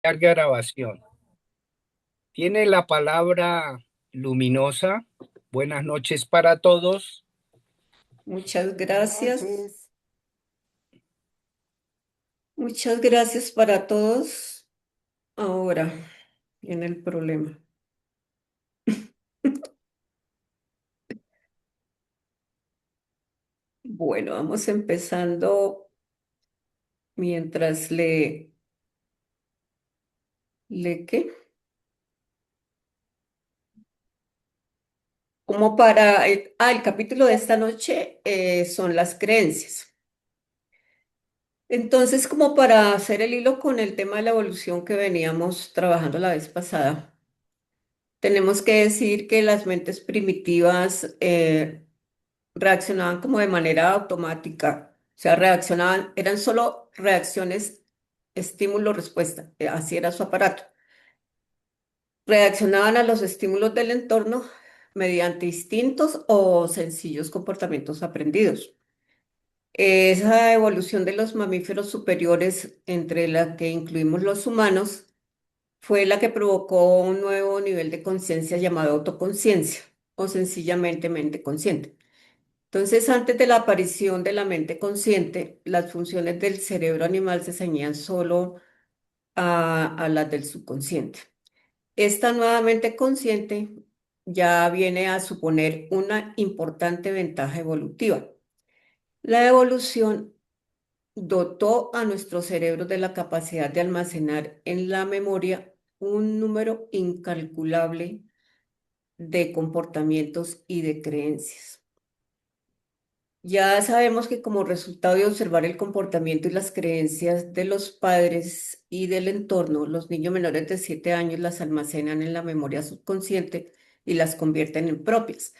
Larga grabación. Tiene la palabra Luminosa. Buenas noches para todos. Muchas gracias. Muchas gracias para todos. Ahora viene el problema. Bueno, vamos empezando mientras ¿qué? Como para, el capítulo de esta noche son las creencias. Entonces, como para hacer el hilo con el tema de la evolución que veníamos trabajando la vez pasada, tenemos que decir que las mentes primitivas reaccionaban como de manera automática, o sea, reaccionaban, eran solo reacciones, estímulo-respuesta, así era su aparato. Reaccionaban a los estímulos del entorno mediante instintos o sencillos comportamientos aprendidos. Esa evolución de los mamíferos superiores, entre la que incluimos los humanos, fue la que provocó un nuevo nivel de conciencia llamado autoconciencia o sencillamente mente consciente. Entonces, antes de la aparición de la mente consciente, las funciones del cerebro animal se ceñían solo a las del subconsciente. Esta nueva mente consciente ya viene a suponer una importante ventaja evolutiva. La evolución dotó a nuestro cerebro de la capacidad de almacenar en la memoria un número incalculable de comportamientos y de creencias. Ya sabemos que como resultado de observar el comportamiento y las creencias de los padres y del entorno, los niños menores de 7 años las almacenan en la memoria subconsciente y las convierten en propias.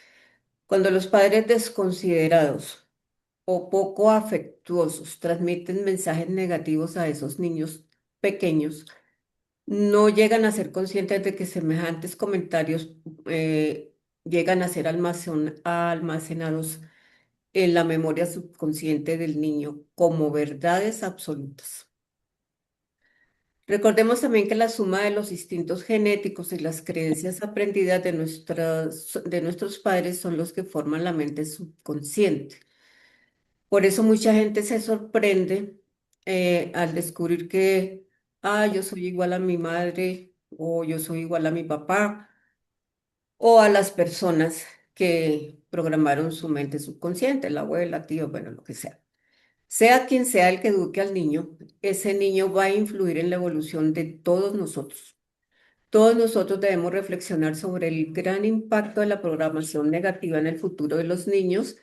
Cuando los padres desconsiderados o poco afectuosos transmiten mensajes negativos a esos niños pequeños, no llegan a ser conscientes de que semejantes comentarios llegan a ser almacenados en la memoria subconsciente del niño como verdades absolutas. Recordemos también que la suma de los instintos genéticos y las creencias aprendidas de nuestros padres son los que forman la mente subconsciente. Por eso mucha gente se sorprende al descubrir que, yo soy igual a mi madre o yo soy igual a mi papá o a las personas que programaron su mente subconsciente, la abuela, tío, bueno, lo que sea. Sea quien sea el que eduque al niño, ese niño va a influir en la evolución de todos nosotros. Todos nosotros debemos reflexionar sobre el gran impacto de la programación negativa en el futuro de los niños,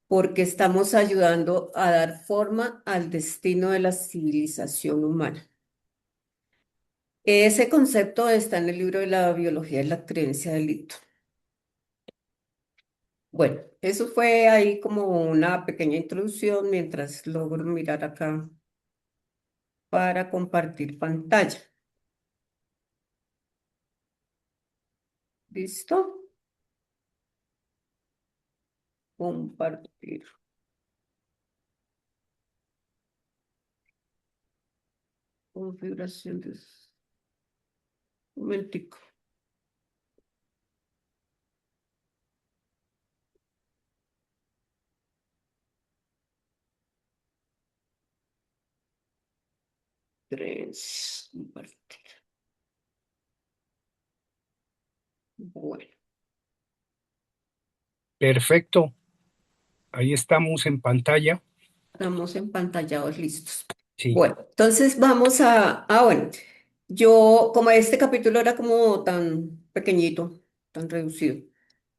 porque estamos ayudando a dar forma al destino de la civilización humana. Ese concepto está en el libro de la biología de la creencia del hito. Bueno, eso fue ahí como una pequeña introducción mientras logro mirar acá para compartir pantalla. ¿Listo? Compartir. Configuración de... Un momentico. Tres. Compartir. Bueno, Perfecto. Ahí estamos en pantalla. estamos empantallados, listos. Sí. Bueno, entonces vamos bueno, yo, como este capítulo era como tan pequeñito, tan reducido,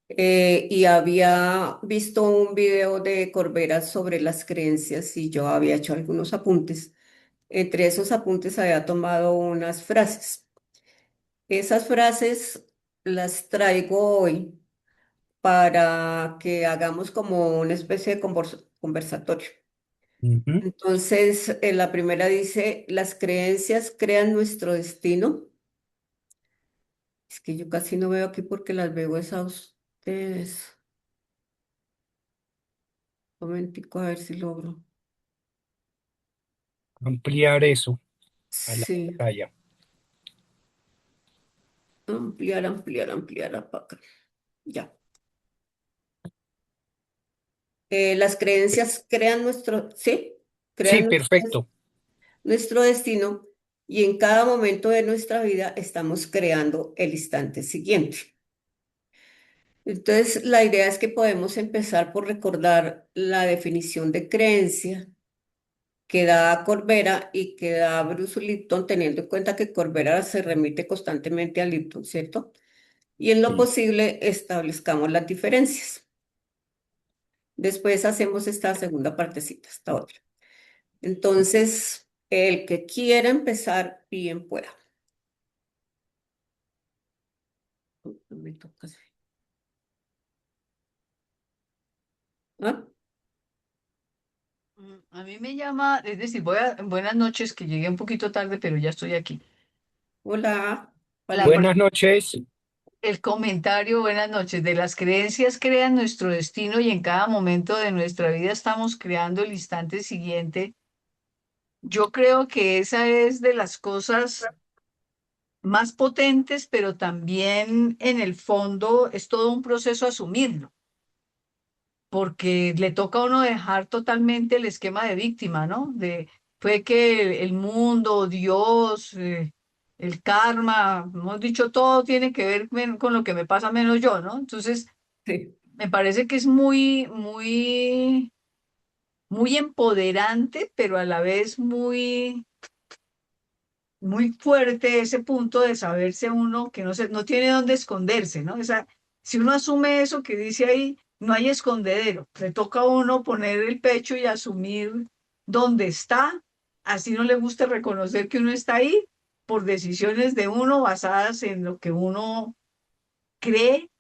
y había visto un video de Corbera sobre las creencias y yo había hecho algunos apuntes. Entre esos apuntes había tomado unas frases. Esas frases las traigo hoy para que hagamos como una especie de conversatorio. Ujú. Entonces, la primera dice, las creencias crean nuestro destino. Es que yo casi no veo aquí porque las veo es a ustedes. Un momentico a ver si logro. Ampliar eso a la Sí, pantalla. Ampliar, ampliar, ampliar acá. Ya. Las creencias crean nuestro, ¿sí? Sí, Crean perfecto. nuestro destino y en cada momento de nuestra vida estamos creando el instante siguiente. Entonces, la idea es que podemos empezar por recordar la definición de creencia que da Corbera y que da Bruce Lipton, teniendo en cuenta que Corbera se remite constantemente a Lipton, ¿cierto? Y en lo Sí. posible establezcamos las diferencias. Después hacemos esta segunda partecita, esta otra. Entonces, el que quiera empezar, bien pueda. No me toca. ¿Ah? A mí me llama, es decir, buenas noches, que llegué un poquito tarde, pero ya estoy aquí. Hola, La, Valeria. Buenas noches. el comentario, buenas noches, de las creencias crean nuestro destino y en cada momento de nuestra vida estamos creando el instante siguiente. Yo creo que esa es de las cosas más potentes, pero también en el fondo es todo un proceso asumirlo, porque le toca a uno dejar totalmente el esquema de víctima, ¿no? Fue que el mundo, Dios, el karma, hemos dicho, todo tiene que ver con lo que me pasa menos yo, ¿no? Entonces, Sí. me parece que es muy, muy, muy empoderante, pero a la vez muy fuerte ese punto de saberse uno que no tiene dónde esconderse, ¿no? Si uno asume eso que dice ahí, no hay escondedero. Le toca a uno poner el pecho y asumir dónde está, así no le gusta reconocer que uno está ahí por decisiones de uno basadas en lo que uno cree.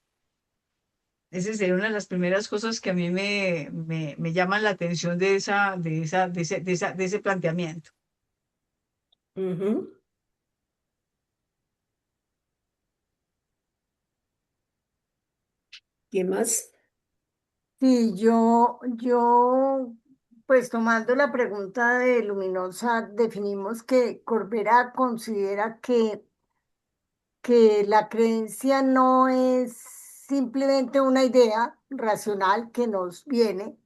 Esa sería una de las primeras cosas que a mí me llaman la atención de ese planteamiento. Ujú. ¿Qué más? Sí, pues tomando la pregunta de Luminosa, definimos que Corbera considera que la creencia no es simplemente una idea racional que nos viene,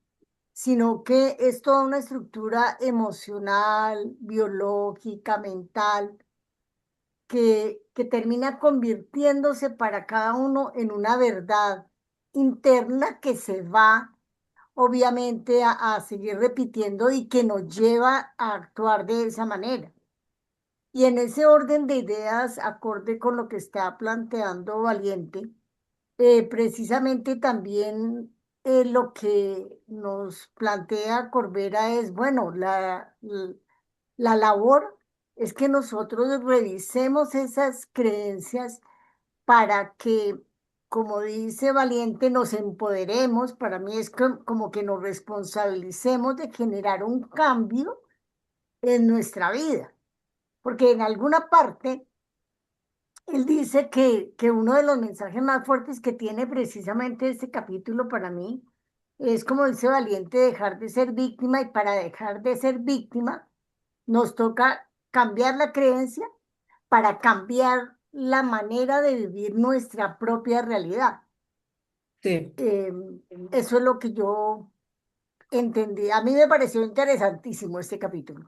sino que es toda una estructura emocional, biológica, mental, que termina convirtiéndose para cada uno en una verdad interna que se va obviamente a seguir repitiendo y que nos lleva a actuar de esa manera. Y en ese orden de ideas, acorde con lo que está planteando Valiente, precisamente también lo que nos plantea Corbera es, bueno, la labor es que nosotros revisemos esas creencias para que, como dice Valiente, nos empoderemos. Para mí es como que nos responsabilicemos de generar un cambio en nuestra vida, porque en alguna parte él dice que uno de los mensajes más fuertes que tiene precisamente este capítulo para mí es, como dice Valiente, dejar de ser víctima, y para dejar de ser víctima nos toca cambiar la creencia para cambiar la manera de vivir nuestra propia realidad. Sí, Eh, Eso es lo que yo entendí. A mí me pareció interesantísimo este capítulo.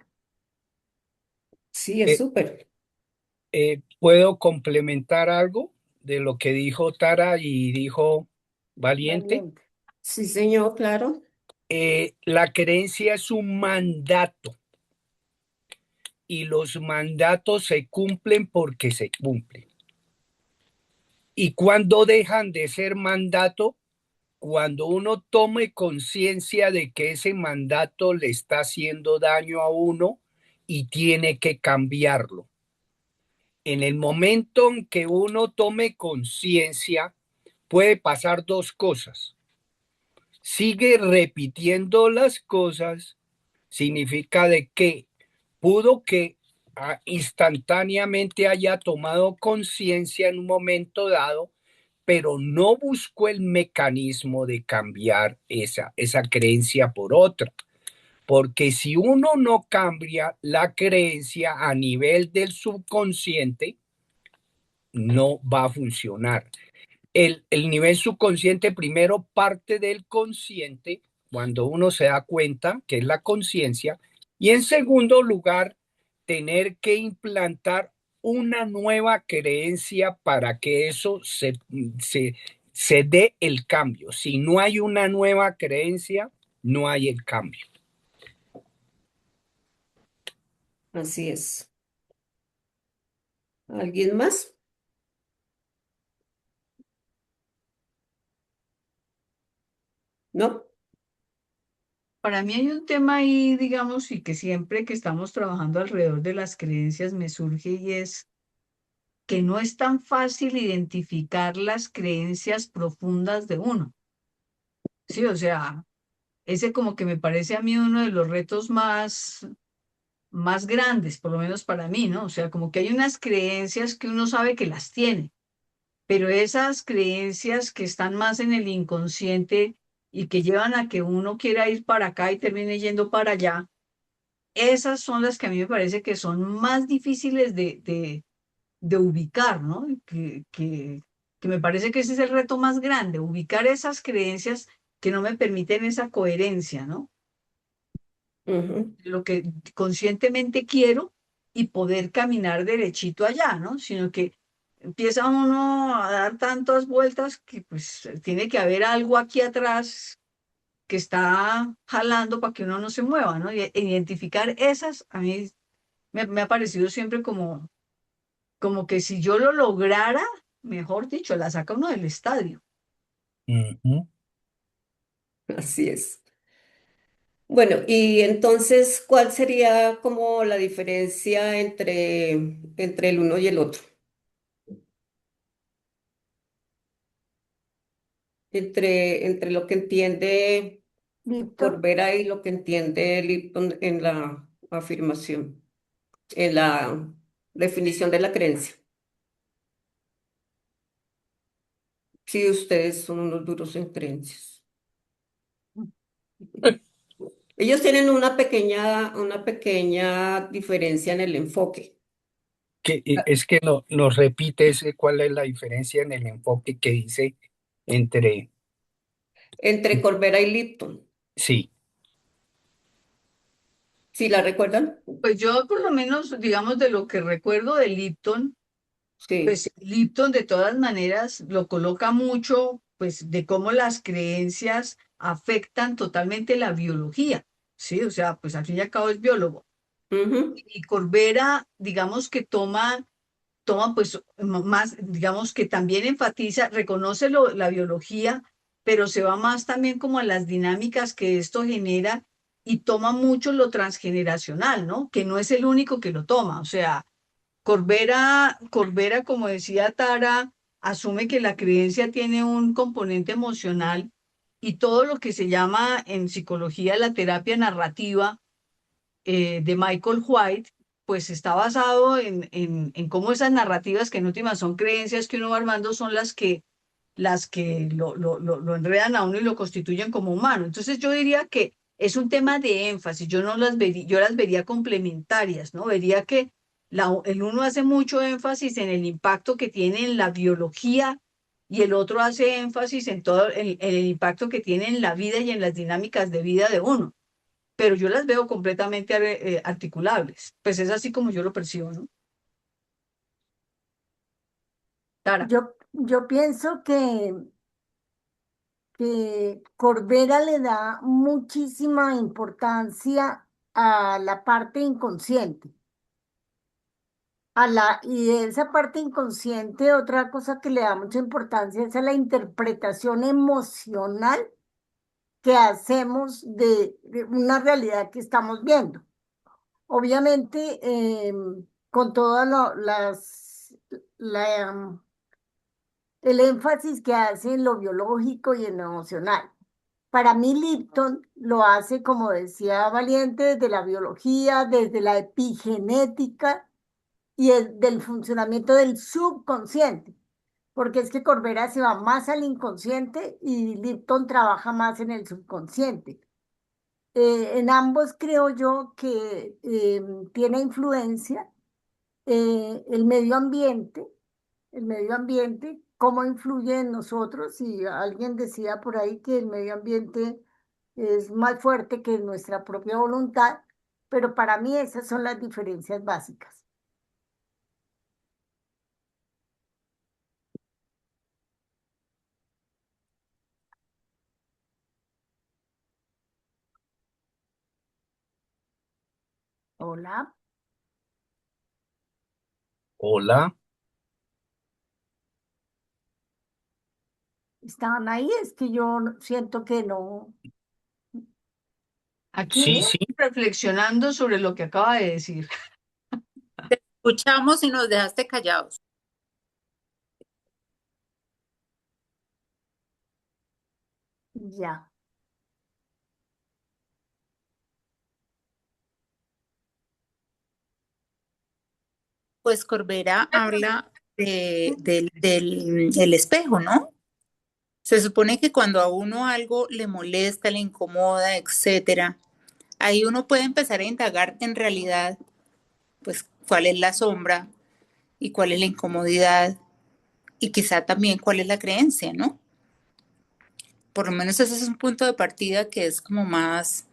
sí, es Eh, súper. ¿Puedo complementar algo de lo que dijo Tara y dijo Valiente? Valiente. Sí, señor, claro. La creencia es un mandato y los mandatos se cumplen porque se cumplen. ¿Y cuando dejan de ser mandato? Cuando uno tome conciencia de que ese mandato le está haciendo daño a uno y tiene que cambiarlo. En el momento en que uno tome conciencia, puede pasar dos cosas. Sigue repitiendo las cosas, significa de que pudo que instantáneamente haya tomado conciencia en un momento dado, pero no buscó el mecanismo de cambiar esa creencia por otra. Porque si uno no cambia la creencia a nivel del subconsciente, no va a funcionar. El nivel subconsciente primero parte del consciente, cuando uno se da cuenta que es la conciencia, y en segundo lugar, tener que implantar una nueva creencia para que eso se dé el cambio. Si no hay una nueva creencia, no hay el cambio. Así es. ¿Alguien más? ¿No? Para mí hay un tema ahí, digamos, y que siempre que estamos trabajando alrededor de las creencias me surge y es que no es tan fácil identificar las creencias profundas de uno. Sí, o sea, ese como que me parece a mí uno de los retos más grandes, por lo menos para mí, ¿no? O sea, como que hay unas creencias que uno sabe que las tiene, pero esas creencias que están más en el inconsciente y que llevan a que uno quiera ir para acá y termine yendo para allá, esas son las que a mí me parece que son más difíciles de ubicar, ¿no? Que me parece que ese es el reto más grande, ubicar esas creencias que no me permiten esa coherencia, ¿no? Ujú. Lo que conscientemente quiero y poder caminar derechito allá, ¿no? Sino que empieza uno a dar tantas vueltas que pues tiene que haber algo aquí atrás que está jalando para que uno no se mueva, ¿no? Y identificar esas a mí me ha parecido siempre como que si yo lo lograra, mejor dicho, la saca uno del estadio. Ujú. Así es. Bueno, y entonces, ¿cuál sería como la diferencia entre el uno y el otro? Entre lo que entiende Lipton. Corbera y lo que entiende Lipton en la afirmación, en la definición de la creencia. Sí, ustedes son unos duros en creencias. Ellos tienen una pequeña diferencia en el enfoque. Es que nos repites cuál es la diferencia en el enfoque que dice entre, Entre Corbera y Lipton. sí, ¿Sí la recuerdan? Pues yo por lo menos, digamos, de lo que recuerdo de Lipton, Sí. pues Lipton de todas maneras lo coloca mucho, pues de cómo las creencias afectan totalmente la biología, ¿sí? O sea, pues al fin y al cabo es biólogo. Ujú, Y Corbera, digamos que toma pues más, digamos que también enfatiza, reconoce la biología, pero se va más también como a las dinámicas que esto genera y toma mucho lo transgeneracional, ¿no? Que no es el único que lo toma, o sea, Corbera, como decía Tara, asume que la creencia tiene un componente emocional y todo lo que se llama en psicología la terapia narrativa de Michael White, pues está basado en cómo esas narrativas, que en últimas son creencias que uno va armando, son las que lo enredan a uno y lo constituyen como humano. Entonces yo diría que es un tema de énfasis, yo no las vería, yo las vería complementarias, ¿no? Vería que el uno hace mucho énfasis en el impacto que tiene en la biología y el otro hace énfasis en todo en el impacto que tiene en la vida y en las dinámicas de vida de uno, pero yo las veo completamente articulables. Pues es así como yo lo percibo, ¿no? Tara. Yo pienso que Corbera le da muchísima importancia a la parte inconsciente. Y de esa parte inconsciente, otra cosa que le da mucha importancia es a la interpretación emocional que hacemos de una realidad que estamos viendo. Obviamente, con todas el énfasis que hace en lo biológico y en lo emocional. Para mí, Lipton lo hace, como decía Valiente, desde la biología, desde la epigenética y del funcionamiento del subconsciente, porque es que Corbera se va más al inconsciente y Lipton trabaja más en el subconsciente. En ambos creo yo que tiene influencia el medio ambiente, el medio ambiente, cómo influye en nosotros. Y alguien decía por ahí que el medio ambiente es más fuerte que nuestra propia voluntad, pero para mí esas son las diferencias básicas. Hola, Hola. ¿estaban ahí? Es que yo siento que no. Aquí Sí, sí. reflexionando sobre lo que acaba de decir. Escuchamos y nos dejaste callados. Ya. Pues Corbera habla del espejo, ¿no? Se supone que cuando a uno algo le molesta, le incomoda, etcétera, ahí uno puede empezar a indagar en realidad, pues, cuál es la sombra y cuál es la incomodidad y quizá también cuál es la creencia, ¿no? Por lo menos ese es un punto de partida que es como más,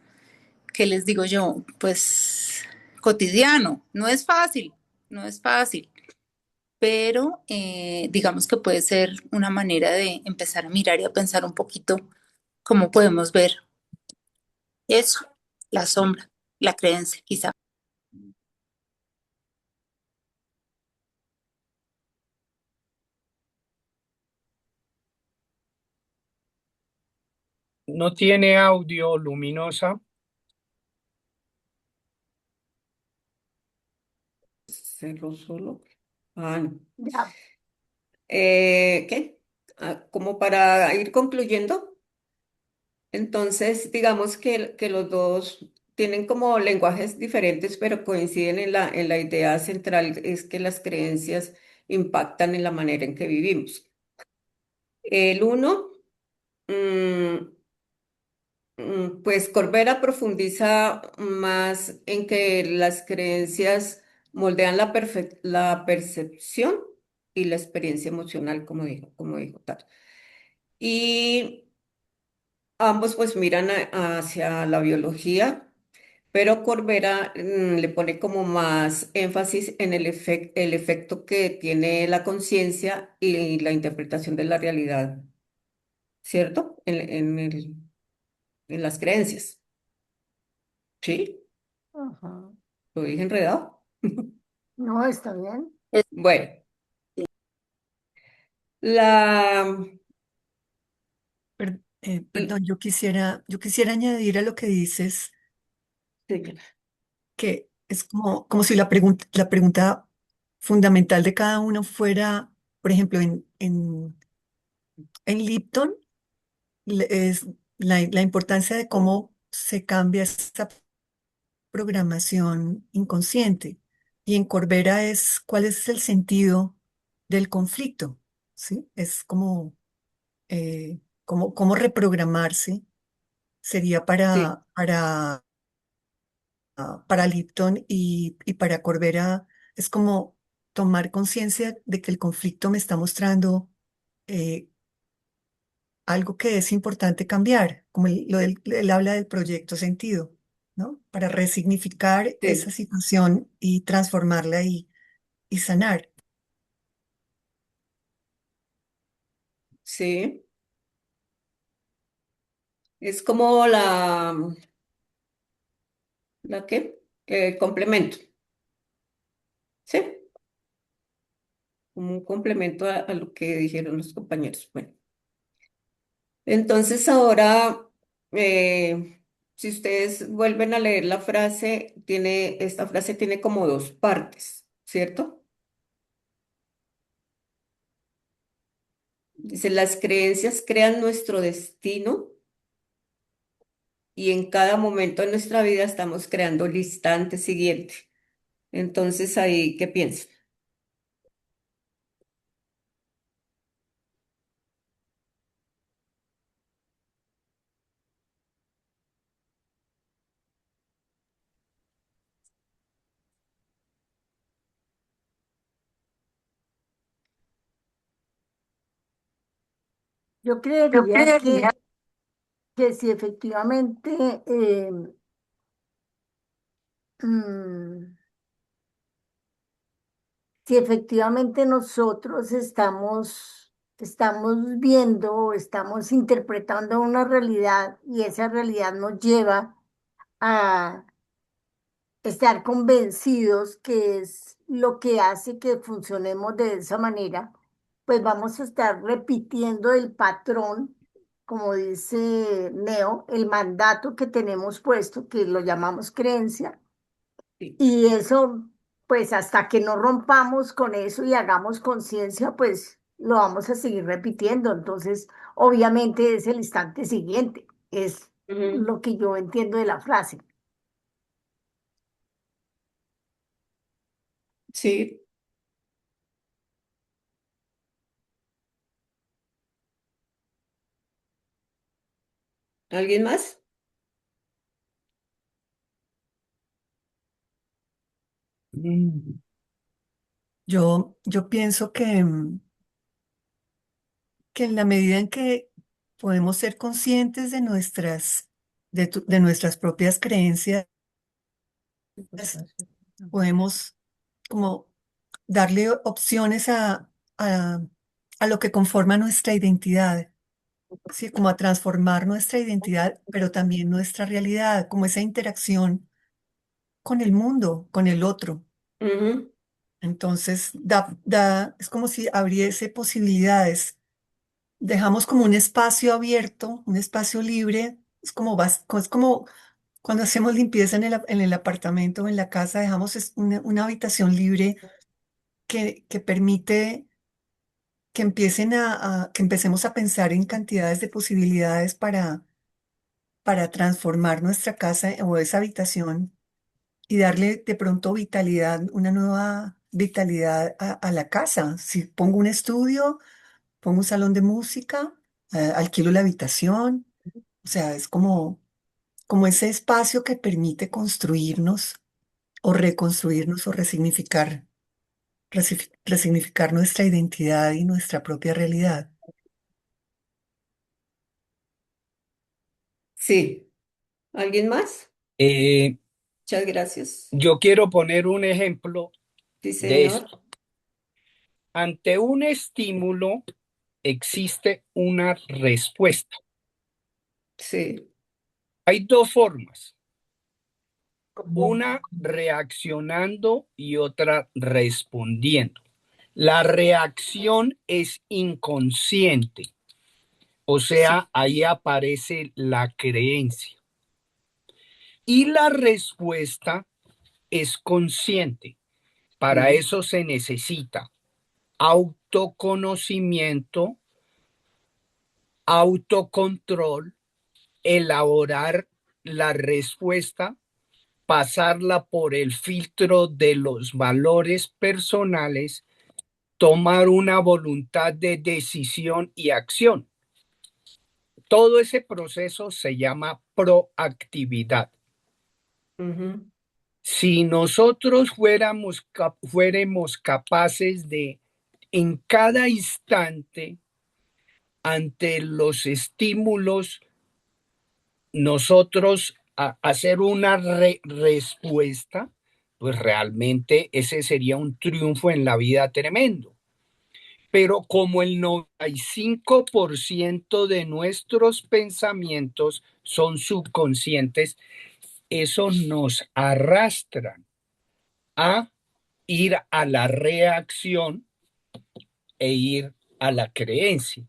¿qué les digo yo? Pues cotidiano. No es fácil, no es fácil, pero digamos que puede ser una manera de empezar a mirar y a pensar un poquito cómo podemos ver eso, la sombra, la creencia, quizá. No tiene audio, Luminosa. Hacerlo solo. Ah, no. Ya. ¿Qué? Como para ir concluyendo, entonces digamos que los dos tienen como lenguajes diferentes, pero coinciden en la idea central, es que las creencias impactan en la manera en que vivimos. El uno, mm, pues Corbera profundiza más en que las creencias moldean la percepción y la experiencia emocional, como dijo tal. Y ambos pues miran hacia la biología, pero Corbera le pone como más énfasis en el efecto que tiene la conciencia y la interpretación de la realidad, ¿cierto? En las creencias. ¿Sí? Ajá. ¿Lo dije enredado? No, está bien. Es- Bueno, la... Perdón, yo quisiera añadir a lo que dices Sí, que es como si la pregunta fundamental de cada uno fuera, por ejemplo, en Lipton, es la importancia de cómo se cambia esta programación inconsciente. Y en Corbera es cuál es el sentido del conflicto, ¿sí? Es como, cómo reprogramarse sería sí, para Lipton y para Corbera es como tomar conciencia de que el conflicto me está mostrando eh, algo que es importante cambiar, como él habla del proyecto sentido, ¿no? Para resignificar esa sí, situación y transformarla y sanar. sí. Es como ¿la qué? El complemento, ¿sí? Como un complemento a lo que dijeron los compañeros. Bueno, entonces ahora, si ustedes vuelven a leer la frase, esta frase tiene como dos partes, ¿cierto? Dice, las creencias crean nuestro destino y en cada momento de nuestra vida estamos creando el instante siguiente. Entonces, ahí, ¿qué piensan? Yo creería que si efectivamente mm, si efectivamente nosotros estamos viendo, estamos interpretando una realidad y esa realidad nos lleva a estar convencidos que es lo que hace que funcionemos de esa manera, pues vamos a estar repitiendo el patrón, como dice Neo, el mandato que tenemos puesto, que lo llamamos creencia. Sí. Y eso, pues hasta que no rompamos con eso y hagamos conciencia, pues lo vamos a seguir repitiendo. Entonces, obviamente es el instante siguiente, es Ujú. lo que yo entiendo de la frase. Sí, ¿alguien más? Mm. Yo pienso que en la medida en que podemos ser conscientes de de nuestras propias creencias, podemos como darle opciones a, a lo que conforma nuestra identidad, ¿sí? Como a transformar nuestra identidad, pero también nuestra realidad, como esa interacción con el mundo, con el otro. Ujú. Entonces, es como si abriese posibilidades. Dejamos como un espacio abierto, un espacio libre. Es como cuando hacemos limpieza en el apartamento o en la casa, dejamos una habitación libre que permite que que empecemos a pensar en cantidades de posibilidades para transformar nuestra casa o esa habitación y darle de pronto vitalidad, una nueva vitalidad a la casa. Si pongo un estudio, pongo un salón de música, alquilo la habitación, o sea, es como ese espacio que permite construirnos o reconstruirnos o resignificar nuestra identidad y nuestra propia realidad. Sí. ¿Alguien más? Eh, Muchas gracias. yo quiero poner un ejemplo Sí, de señor. esto. Ante un estímulo existe una respuesta. Sí. Hay dos formas, una reaccionando y otra respondiendo. La reacción es inconsciente, o Sí. sea, ahí aparece la creencia. Y la respuesta es consciente. Para Ujú. eso se necesita autoconocimiento, autocontrol, elaborar la respuesta, pasarla por el filtro de los valores personales, tomar una voluntad de decisión y acción. Todo ese proceso se llama proactividad. Ujú. Si nosotros fuéramos capaces de, en cada instante, ante los estímulos, nosotros hacer una respuesta, pues realmente ese sería un triunfo en la vida tremendo. Pero como el 95% de nuestros pensamientos son subconscientes, eso nos arrastra a ir a la reacción e ir a la creencia.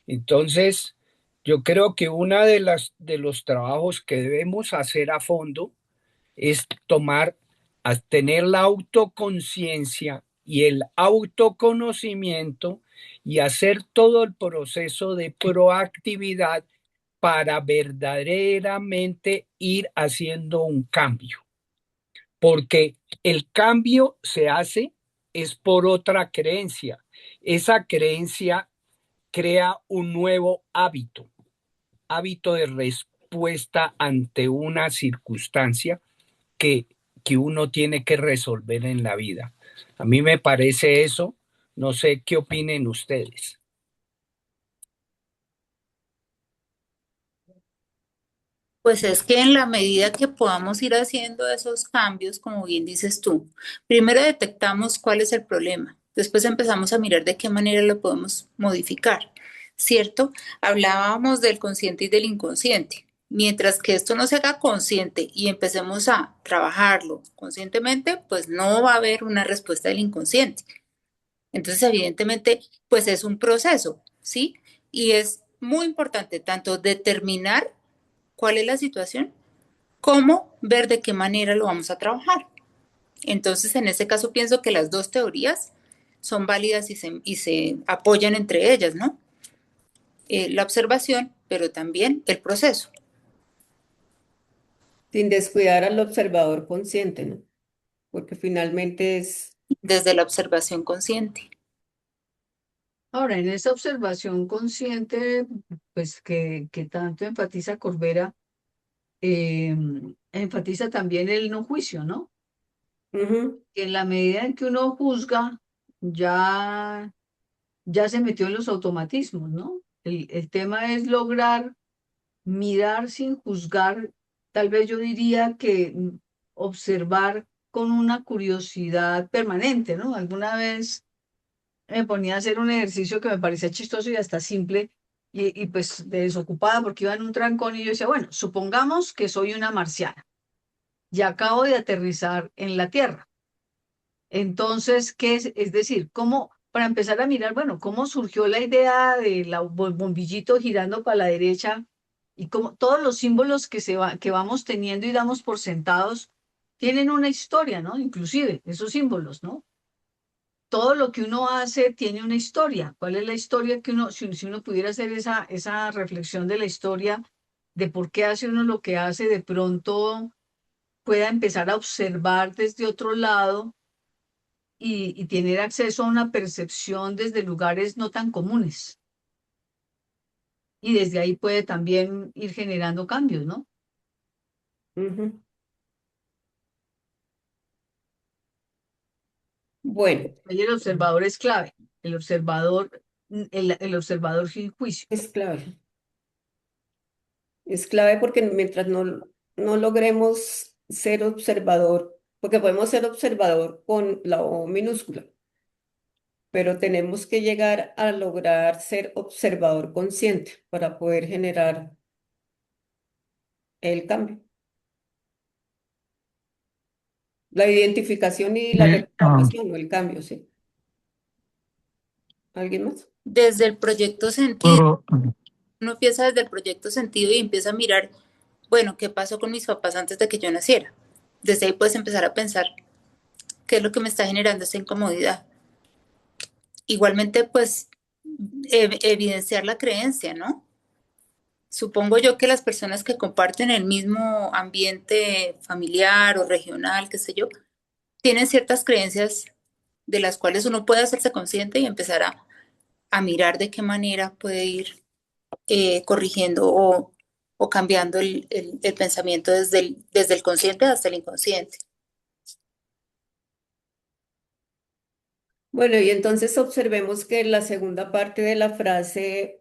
Entonces, yo creo que una de los trabajos que debemos hacer a fondo es tener la autoconciencia y el autoconocimiento y hacer todo el proceso de proactividad para verdaderamente ir haciendo un cambio, porque el cambio se hace es por otra creencia. Esa creencia crea un nuevo hábito de respuesta ante una circunstancia que, que uno tiene que resolver en la vida. A mí me parece eso, no sé qué opinen ustedes. Pues es que en la medida que podamos ir haciendo esos cambios, como bien dices tú, primero detectamos cuál es el problema, después empezamos a mirar de qué manera lo podemos modificar, ¿cierto? Hablábamos del consciente y del inconsciente. Mientras que esto no se haga consciente y empecemos a trabajarlo conscientemente, pues no va a haber una respuesta del inconsciente. Entonces, evidentemente, pues es un proceso, ¿sí? Y es muy importante tanto determinar cuál es la situación, como ver de qué manera lo vamos a trabajar. Entonces, en este caso, pienso que las dos teorías son válidas y se apoyan entre ellas, ¿no? La observación, pero también el proceso. Sin descuidar al observador consciente, ¿no? Porque finalmente es... Desde la observación consciente. Ahora, en esa observación consciente, pues que tanto enfatiza Corbera, enfatiza también el no juicio, ¿no? Ujú. Que en la medida en que uno juzga, ya, ya se metió en los automatismos, ¿no? El tema es lograr mirar sin juzgar, tal vez yo diría que observar con una curiosidad permanente, ¿no? Alguna vez me ponía a hacer un ejercicio que me parecía chistoso y hasta simple, y pues desocupada porque iba en un trancón y yo decía, bueno, supongamos que soy una marciana y acabo de aterrizar en la Tierra. Entonces, ¿qué es? Es decir, ¿cómo, para empezar a mirar, bueno, cómo surgió la idea de la bombillito girando para la derecha y cómo todos los símbolos que vamos teniendo y damos por sentados tienen una historia, ¿no? Inclusive esos símbolos, ¿no? Todo lo que uno hace tiene una historia. ¿Cuál es la historia que uno, si uno pudiera hacer esa reflexión de la historia de por qué hace uno lo que hace, de pronto pueda empezar a observar desde otro lado y tener acceso a una percepción desde lugares no tan comunes? Y desde ahí puede también ir generando cambios, ¿no? Ujú. Bueno, Ahí el observador es clave. El observador sin juicio. es clave. Es clave porque mientras no logremos ser observador, porque podemos ser observador con la O minúscula, pero tenemos que llegar a lograr ser observador consciente para poder generar el cambio. La identificación y la reclamación, no el cambio, ¿sí? ¿Alguien más? Desde el proyecto sentido, uno empieza desde el proyecto sentido y empieza a mirar, bueno, ¿qué pasó con mis papás antes de que yo naciera? Desde ahí puedes empezar a pensar qué es lo que me está generando esa incomodidad. Igualmente, pues, evidenciar la creencia, ¿no? Supongo yo que las personas que comparten el mismo ambiente familiar o regional, qué sé yo, tienen ciertas creencias de las cuales uno puede hacerse consciente y empezar a mirar de qué manera puede ir corrigiendo o cambiando el pensamiento desde el consciente hasta el inconsciente. Bueno, y entonces observemos que la segunda parte de la frase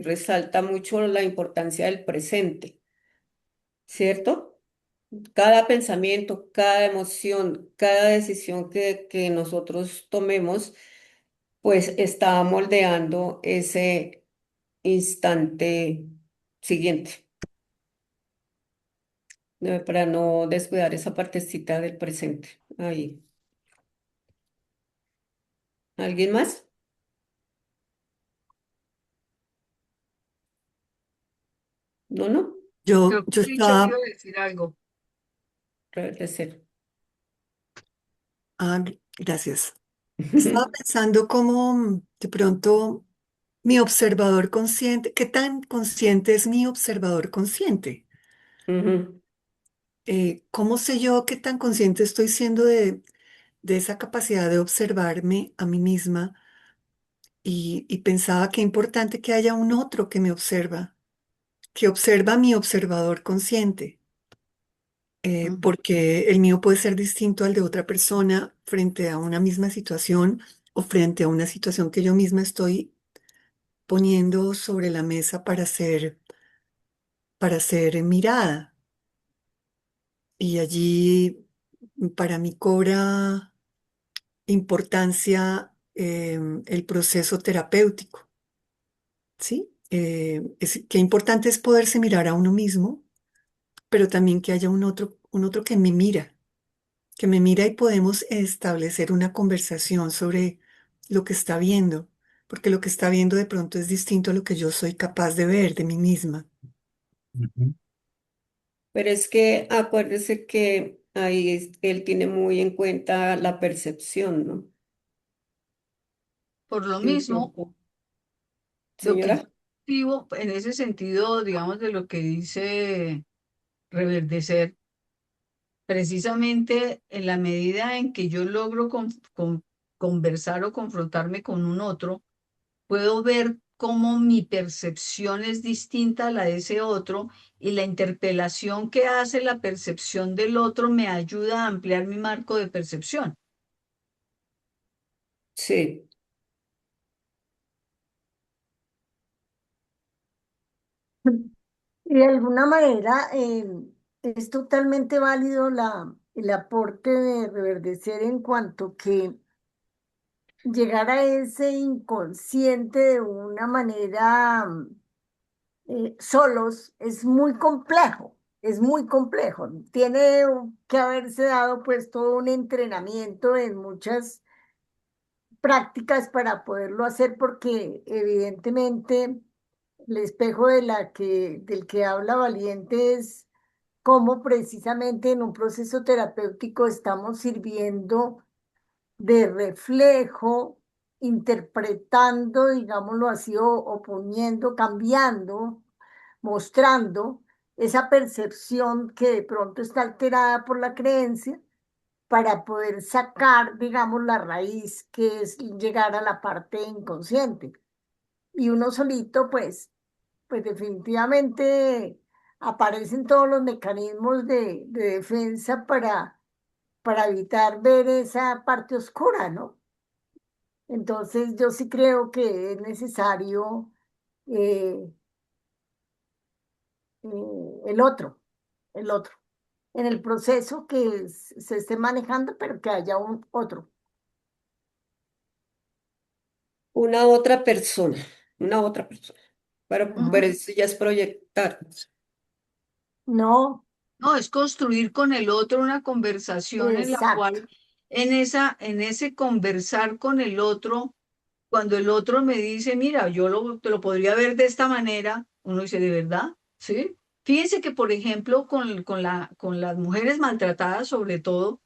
resalta mucho la importancia del presente, ¿cierto? Cada pensamiento, cada emoción, cada decisión que nosotros tomemos, pues está moldeando ese instante siguiente, para no descuidar esa partecita del presente. Ahí. ¿Alguien más? No, no, Creo que Yo Richard iba estaba, a decir algo. de cero. gracias. Estaba pensando cómo de pronto mi observador consciente, ¿qué tan consciente es mi observador consciente? Ujú. ¿Cómo sé yo qué tan consciente estoy siendo de esa capacidad de observarme a mí misma? Y pensaba qué importante que haya un otro que me observa, que observa a mi observador consciente, Ujú. porque el mío puede ser distinto al de otra persona frente a una misma situación o frente a una situación que yo misma estoy poniendo sobre la mesa para ser para ser mirada. Y allí para mí cobra importancia el proceso terapéutico, ¿sí? Qué importante es poderse mirar a uno mismo, pero también que haya un otro que me mira y podemos establecer una conversación sobre lo que está viendo, porque lo que está viendo de pronto es distinto a lo que yo soy capaz de ver de mí misma. Ujú. Pero es que acuérdese que ahí él tiene muy en cuenta la percepción, ¿no? Por lo mismo, Entonces, lo que yo señora, digo en ese sentido, digamos, de lo que dice Reverdecer, precisamente en la medida en que yo logro conversar o confrontarme con un otro, puedo ver cómo mi percepción es distinta a la de ese otro y la interpelación que hace la percepción del otro me ayuda a ampliar mi marco de percepción. sí. Y de alguna manera es totalmente válido el aporte de reverdecer en cuanto que llegar a ese inconsciente de una manera solos es muy complejo, es muy complejo. Tiene que haberse dado pues todo un entrenamiento en muchas prácticas para poderlo hacer porque evidentemente el espejo del que habla Valiente es cómo precisamente en un proceso terapéutico estamos sirviendo de reflejo, interpretando, digámoslo así, o poniendo, cambiando, mostrando esa percepción que de pronto está alterada por la creencia para poder sacar, digamos, la raíz que es llegar a la parte inconsciente. Y uno solito, pues definitivamente aparecen todos los mecanismos de defensa para evitar ver esa parte oscura, ¿no? Entonces yo sí creo que es necesario eh, el otro, el otro, en el proceso que se esté manejando, pero que haya un otro. Una una otra persona. Ujú. Pero eso ya es proyectar. No, No, es construir con el otro una conversación en la exacto, cual, en ese conversar con el otro, cuando el otro me dice, mira, te lo podría ver de esta manera, uno dice, ¿de verdad? ¿Sí? Fíjense que, por ejemplo, con las mujeres maltratadas, sobre todo,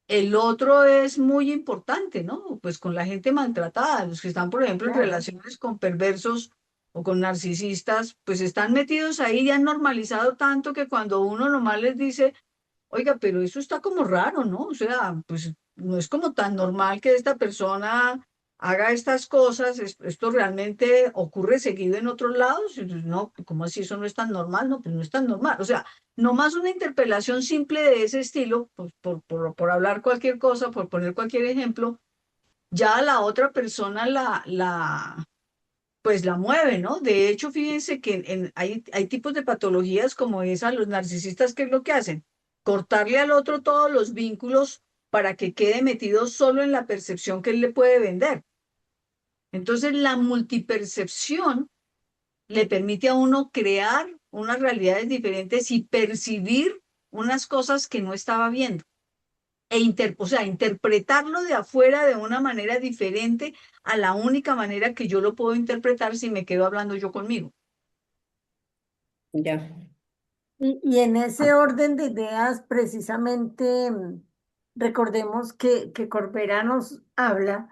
el otro es muy importante, ¿no? Pues con la gente maltratada, los que están, por ejemplo, en claro. relaciones con perversos o con narcisistas, pues están metidos ahí y han normalizado tanto que cuando uno nomás les dice, oiga, pero eso está como raro, ¿no? O sea, pues no es como tan normal que esta persona haga estas cosas, esto realmente ocurre seguido en otros lados, y pues, no, ¿cómo así eso no es tan normal? No, pues no es tan normal. O sea, nomás una interpelación simple de ese estilo, pues por hablar cualquier cosa, por poner cualquier ejemplo, ya a la otra persona pues la mueve, ¿no? De hecho, fíjense que hay tipos de patologías como esa, los narcisistas, ¿qué es lo que hacen? Cortarle al otro todos los vínculos para que quede metido solo en la percepción que él le puede vender. Entonces, la multipercepción le permite a uno crear unas realidades diferentes y percibir unas cosas que no estaba viendo. O sea, interpretarlo de afuera de una manera diferente a la única manera que yo lo puedo interpretar si me quedo hablando yo conmigo. Ya. Y en ese orden de ideas, precisamente, recordemos que Corbera nos habla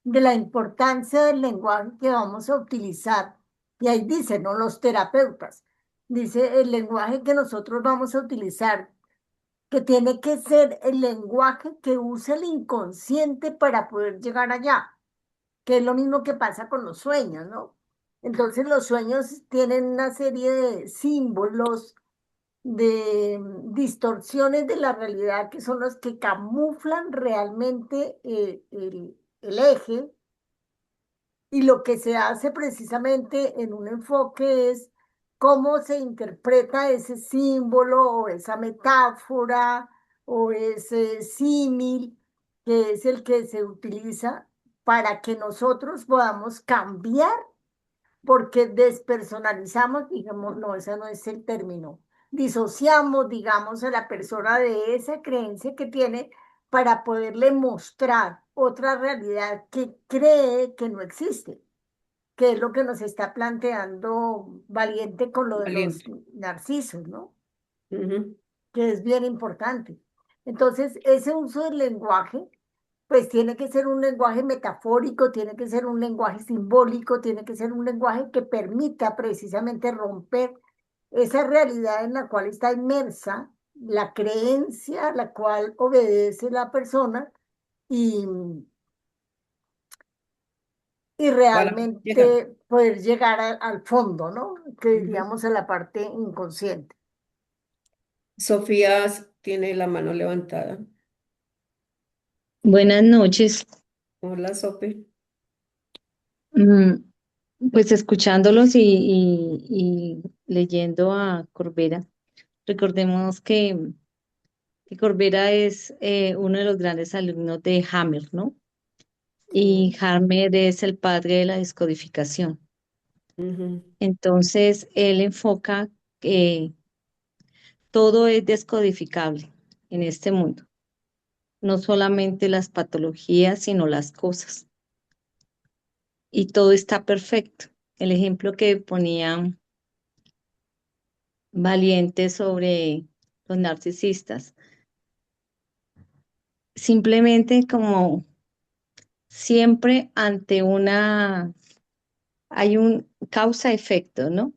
de la importancia del lenguaje que vamos a utilizar. Y ahí dice, ¿no? Los terapeutas. Dice el lenguaje que nosotros vamos a utilizar, que tiene que ser el lenguaje que usa el inconsciente para poder llegar allá, que es lo mismo que pasa con los sueños, ¿no? Entonces los sueños tienen una serie de símbolos, de distorsiones de la realidad que son los que camuflan realmente el eje y lo que se hace precisamente en un enfoque es cómo se interpreta ese símbolo o esa metáfora o ese símil que es el que se utiliza para que nosotros podamos cambiar, porque despersonalizamos, digamos, no, ese no es el término, disociamos, digamos, a la persona de esa creencia que tiene para poderle mostrar otra realidad que cree que no existe, que es lo que nos está planteando Valiente con lo de los Valiente. narcisos, ¿no? Ujú. Que es bien importante. Entonces, ese uso del lenguaje, pues tiene que ser un lenguaje metafórico, tiene que ser un lenguaje simbólico, tiene que ser un lenguaje que permita precisamente romper esa realidad en la cual está inmersa la creencia a la cual obedece la persona y, y Para llegar. realmente poder llegar al fondo, ¿no? Que Ujú. diríamos en la parte inconsciente. Sofía tiene la mano levantada. Buenas noches. Hola, Sofi. Mm, Pues escuchándolos y leyendo a Corbera, recordemos que Corbera es uno de los grandes alumnos de Hammer, ¿no? Y Sí. Hammer es el padre de la descodificación. Ujú. Entonces, él enfoca que todo es descodificable en este mundo, no solamente las patologías, sino las cosas. Y todo está perfecto. El ejemplo que ponía Valiente sobre los narcisistas. Simplemente como siempre ante hay un causa-efecto, ¿no?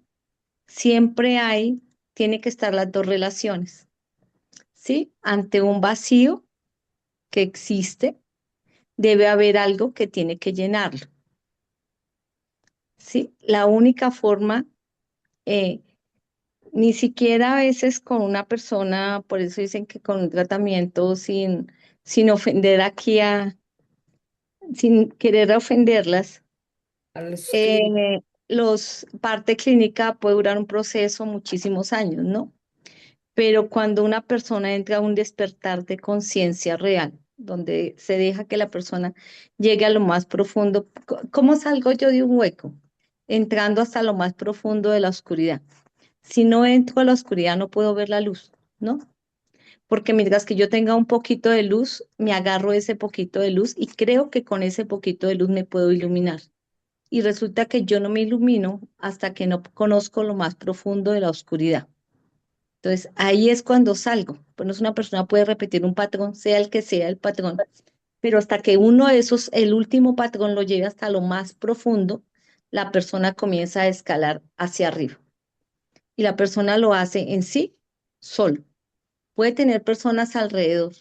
Siempre tiene que estar las dos relaciones, ¿sí? Ante un vacío que existe, debe haber algo que tiene que llenarlo, ¿sí? La única forma, eh, ni siquiera a veces con una persona, por eso dicen que con un tratamiento sin ofender aquí sin querer ofenderlas, A los clínicos. eh, parte clínica puede durar un proceso muchísimos años, ¿no? Pero cuando una persona entra a un despertar de conciencia real, donde se deja que la persona llegue a lo más profundo, ¿cómo salgo yo de un hueco? Entrando hasta lo más profundo de la oscuridad. Si no entro a la oscuridad, no puedo ver la luz, ¿no? Porque mientras que yo tenga un poquito de luz, me agarro ese poquito de luz y creo que con ese poquito de luz me puedo iluminar. Y resulta que yo no me ilumino hasta que no conozco lo más profundo de la oscuridad. Entonces, ahí es cuando salgo. Pues una persona puede repetir un patrón, sea el que sea el patrón, pero hasta que uno de esos, el último patrón lo lleve hasta lo más profundo, la persona comienza a escalar hacia arriba. Y la persona lo hace en sí solo. Puede tener personas alrededor,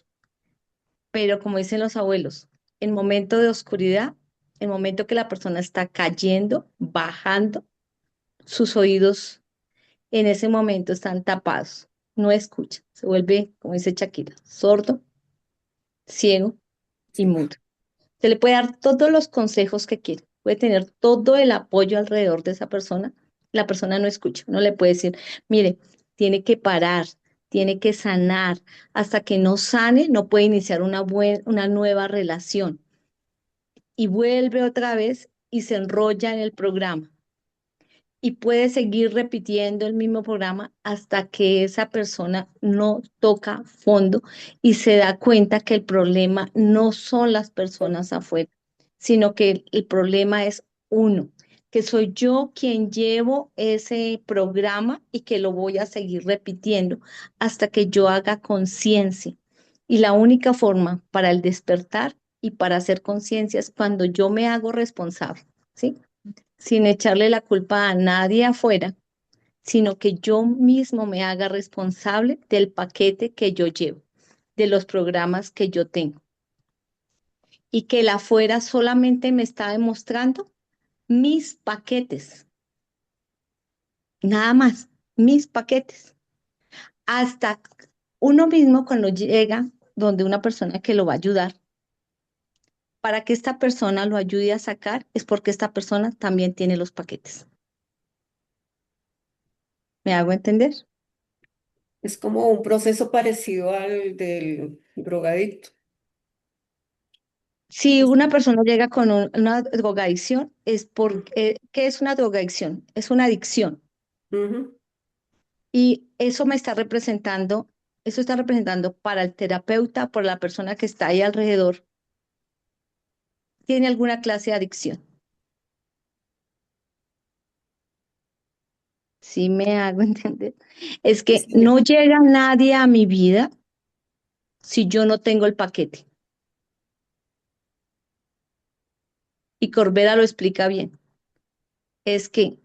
pero como dicen los abuelos, en momento de oscuridad, el momento que la persona está cayendo, bajando, sus oídos en ese momento están tapados, no escucha, se vuelve, como dice Shakira, sordo, ciego y Sí. mudo. Se le puede dar todos los consejos que quiere, puede tener todo el apoyo alrededor de esa persona, la persona no escucha, no le puede decir, mire, tiene que parar, tiene que sanar, hasta que no sane, no puede iniciar una nueva relación. Y vuelve otra vez y se enrolla en el programa y puede seguir repitiendo el mismo programa hasta que esa persona no toca fondo y se da cuenta que el problema no son las personas afuera, sino que el problema es uno, que soy yo quien llevo ese programa y que lo voy a seguir repitiendo hasta que yo haga conciencia. Y la única forma para el despertar y para hacer conciencia es cuando yo me hago responsable, ¿sí? Sin echarle la culpa a nadie afuera, sino que yo mismo me haga responsable del paquete que yo llevo, de los programas que yo tengo. Y que el afuera solamente me está demostrando mis paquetes, nada más, mis paquetes. Hasta uno mismo cuando llega donde una persona que lo va a ayudar, para que esta persona lo ayude a sacar, es porque esta persona también tiene los paquetes. ¿Me hago entender? Es como un proceso parecido al del drogadicto. Si Es- una persona llega con una drogadicción, ¿qué es una drogadicción? Es una adicción. Ujú. Y eso está representando para el terapeuta, para la persona que está ahí alrededor, tiene alguna clase de adicción. ¿Sí me hago entender? Es que Sí. no llega nadie a mi vida si yo no tengo el paquete. Y Corbera lo explica bien. Es que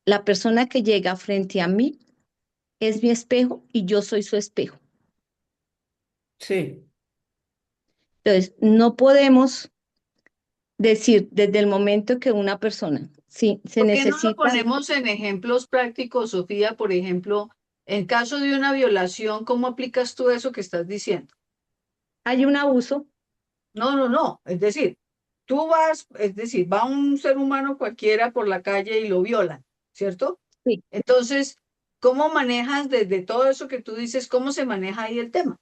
la persona que llega frente a mí es mi espejo y yo soy su espejo. Sí. Entonces, no podemos decir desde el momento que una persona, sí, se ¿Por qué no lo necesita, ponemos en ejemplos prácticos, Sofía? Por ejemplo, en caso de una violación, ¿cómo aplicas tú eso que estás diciendo? hay un abuso, No, no, no. Es decir, tú vas, es decir, va un ser humano cualquiera por la calle y lo violan, ¿cierto? sí, Entonces, ¿cómo manejas desde todo eso que tú dices, cómo se maneja ahí el tema?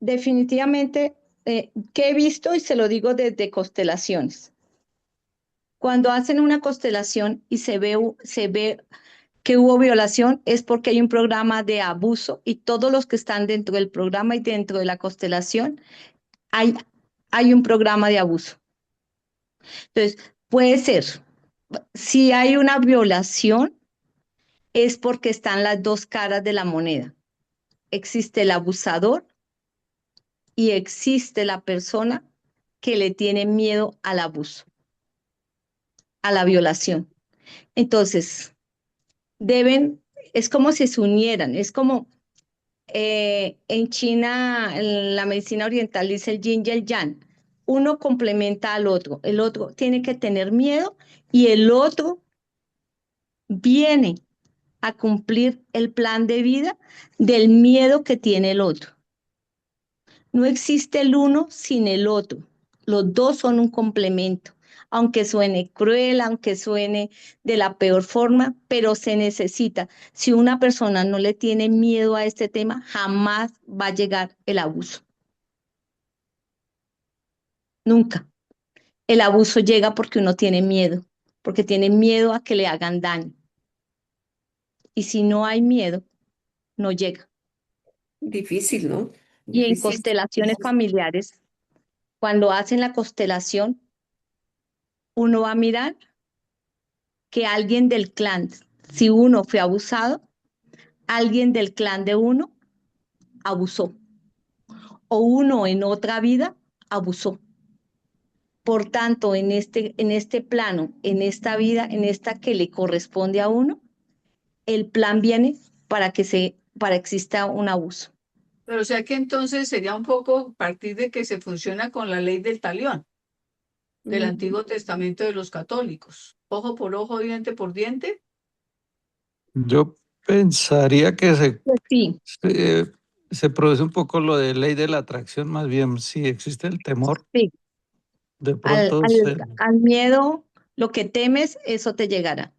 definitivamente, que he visto y se lo digo desde constelaciones. Cuando hacen una constelación y se ve que hubo violación, es porque hay un programa de abuso y todos los que están dentro del programa y dentro de la constelación, hay, hay un programa de abuso. Entonces, puede ser, si hay una violación, es porque están las dos caras de la moneda. Existe el abusador y existe la persona que le tiene miedo al abuso, a la violación. Entonces, deben, es como si se unieran, es como en China, en la medicina oriental dice el yin y el yang. Uno complementa al otro, el otro tiene que tener miedo y el otro viene a cumplir el plan de vida del miedo que tiene el otro. No existe el uno sin el otro. Los dos son un complemento, aunque suene cruel, aunque suene de la peor forma, pero se necesita. Si una persona no le tiene miedo a este tema, jamás va a llegar el abuso. Nunca. El abuso llega porque uno tiene miedo, porque tiene miedo a que le hagan daño. Y si no hay miedo, no llega. Difícil, ¿no? Y en Difícil. constelaciones familiares, cuando hacen la constelación, uno va a mirar que alguien del clan, si uno fue abusado, alguien del clan de uno abusó o uno en otra vida abusó. Por tanto, en este plano, en esta vida, en esta que le corresponde a uno, el plan viene para que exista un abuso. Pero o sea que entonces sería un poco partir de que se funciona con la ley del talión, del Ujú. Antiguo Testamento de los católicos. Ojo por ojo, diente por diente. Yo pensaría que Pues sí, se produce un poco lo de ley de la atracción, más bien, si existe el temor, sí. de Al, pronto al, al miedo, lo que temes, eso te llegará.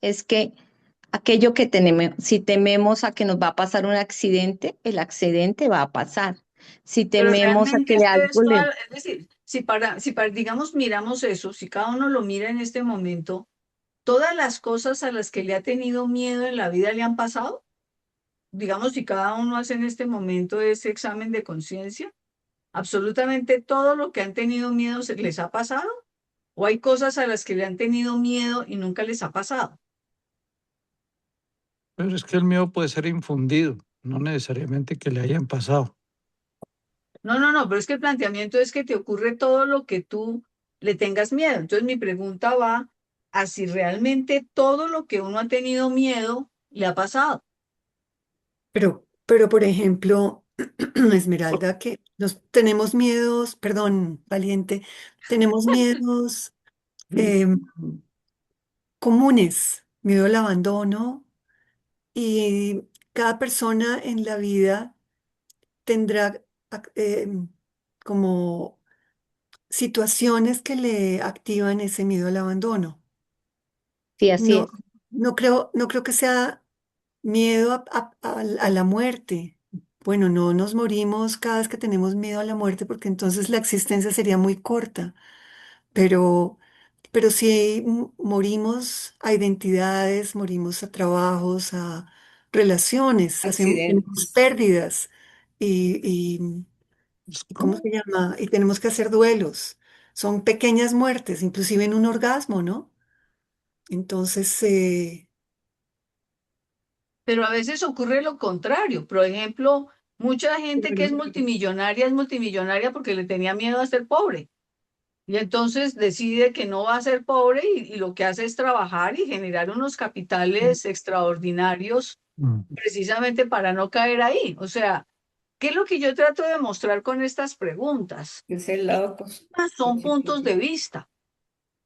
Es que aquello que tenemos, si tememos a que nos va a pasar un accidente, el accidente va a pasar. Si Pero tememos a realmente que le esto algo es le... toda, es decir, si para, digamos, miramos eso, si cada uno lo mira en este momento, todas las cosas a las que le ha tenido miedo en la vida le han pasado. Digamos, si cada uno hace en este momento ese examen de conciencia, absolutamente todo lo que han tenido miedo les ha pasado, o hay cosas a las que le han tenido miedo y nunca les ha pasado. pero es que el miedo puede ser infundido, no necesariamente que le hayan pasado. No, no, no, pero es que el planteamiento es que te ocurre todo lo que tú le tengas miedo. Entonces mi pregunta va a si realmente todo lo que uno ha tenido miedo le ha pasado. Pero por ejemplo, Esmeralda, que nos tenemos miedos, perdón, valiente, tenemos miedos em, comunes, miedo al abandono, y cada persona en la vida tendrá como situaciones que le activan ese miedo al abandono. Sí, así No, es. no creo que sea miedo a la muerte. Bueno, no nos morimos cada vez que tenemos miedo a la muerte porque entonces la existencia sería muy corta, pero, pero sí morimos a identidades, morimos a trabajos, a relaciones, tenemos Accidentes. pérdidas y, Es ¿y cómo como- se llama? Y tenemos que hacer duelos. Son pequeñas muertes, inclusive en un orgasmo, ¿no? Entonces, Pero a veces ocurre lo contrario. Por ejemplo, mucha gente que es multimillonaria porque le tenía miedo a ser pobre. Y entonces decide que no va a ser pobre y lo que hace es trabajar y generar unos capitales extraordinarios Mm. precisamente para no caer ahí. O sea, ¿qué es lo que yo trato de mostrar con estas preguntas? Es el Que lado son puntos de vista.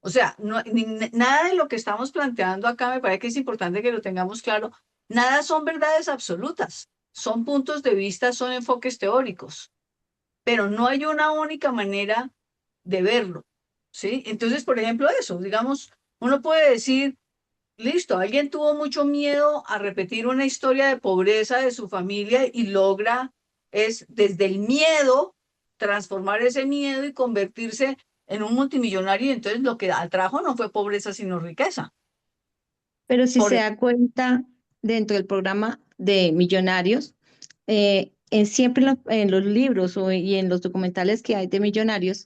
O sea, nada de lo que estamos planteando acá me parece que es importante que lo tengamos claro. Nada son verdades absolutas. Son puntos de vista, son enfoques teóricos, pero no hay una única manera de verlo, ¿sí? Entonces, por ejemplo, eso, digamos, uno puede decir, listo, alguien tuvo mucho miedo a repetir una historia de pobreza de su familia y logra, es desde el miedo, transformar ese miedo y convertirse en un multimillonario. Y entonces lo que atrajo no fue pobreza, sino riqueza. Pero si Por, se da cuenta dentro del programa de Millonarios, siempre en los libros y en los documentales que hay de Millonarios,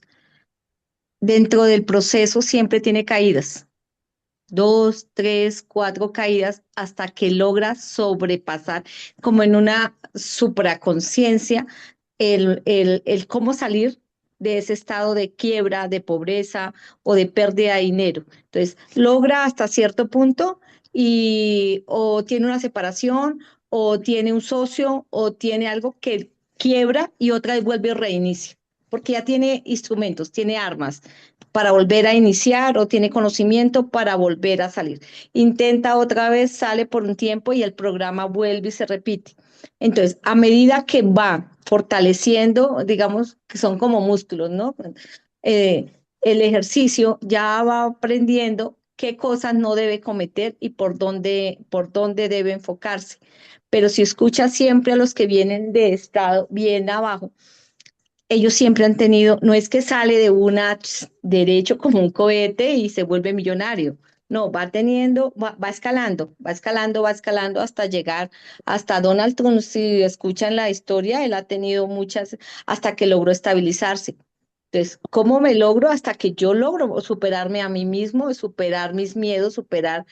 dentro del proceso siempre tiene caídas, dos, tres, cuatro caídas hasta que logra sobrepasar, como en una supraconciencia, el cómo salir de ese estado de quiebra, de pobreza o de pérdida de dinero. Entonces, logra hasta cierto punto y o tiene una separación o tiene un socio o tiene algo que quiebra y otra vez vuelve y reinicia, porque ya tiene instrumentos, tiene armas para volver a iniciar o tiene conocimiento para volver a salir. Intenta otra vez, sale por un tiempo y el programa vuelve y se repite. Entonces, a medida que va fortaleciendo, digamos que son como músculos, ¿no? El ejercicio ya va aprendiendo qué cosas no debe cometer y por dónde debe enfocarse. Pero si escucha siempre a los que vienen de estado bien abajo, ellos siempre han tenido, no es que sale de una derecho como un cohete y se vuelve millonario. No, va teniendo, va escalando, va escalando, va escalando hasta llegar hasta Donald Trump. Si escuchan la historia, él ha tenido muchas hasta que logró estabilizarse. Entonces, ¿cómo me logro? Hasta que yo logro superarme a mí mismo, superar mis miedos, superar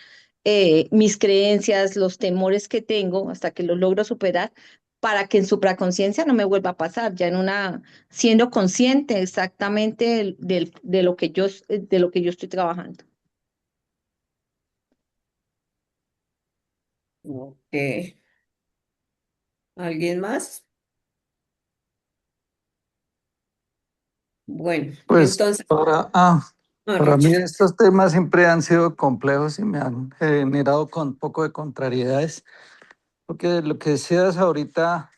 mis creencias, los temores que tengo, hasta que los logro superar, para que en supraconciencia no me vuelva a pasar, ya en una, siendo consciente exactamente de lo que yo estoy trabajando. Ok. ¿Alguien más? Bueno, Pues entonces, para mí Richard, estos temas siempre han sido complejos y me han generado con un poco de contrariedades, porque lo que decías ahorita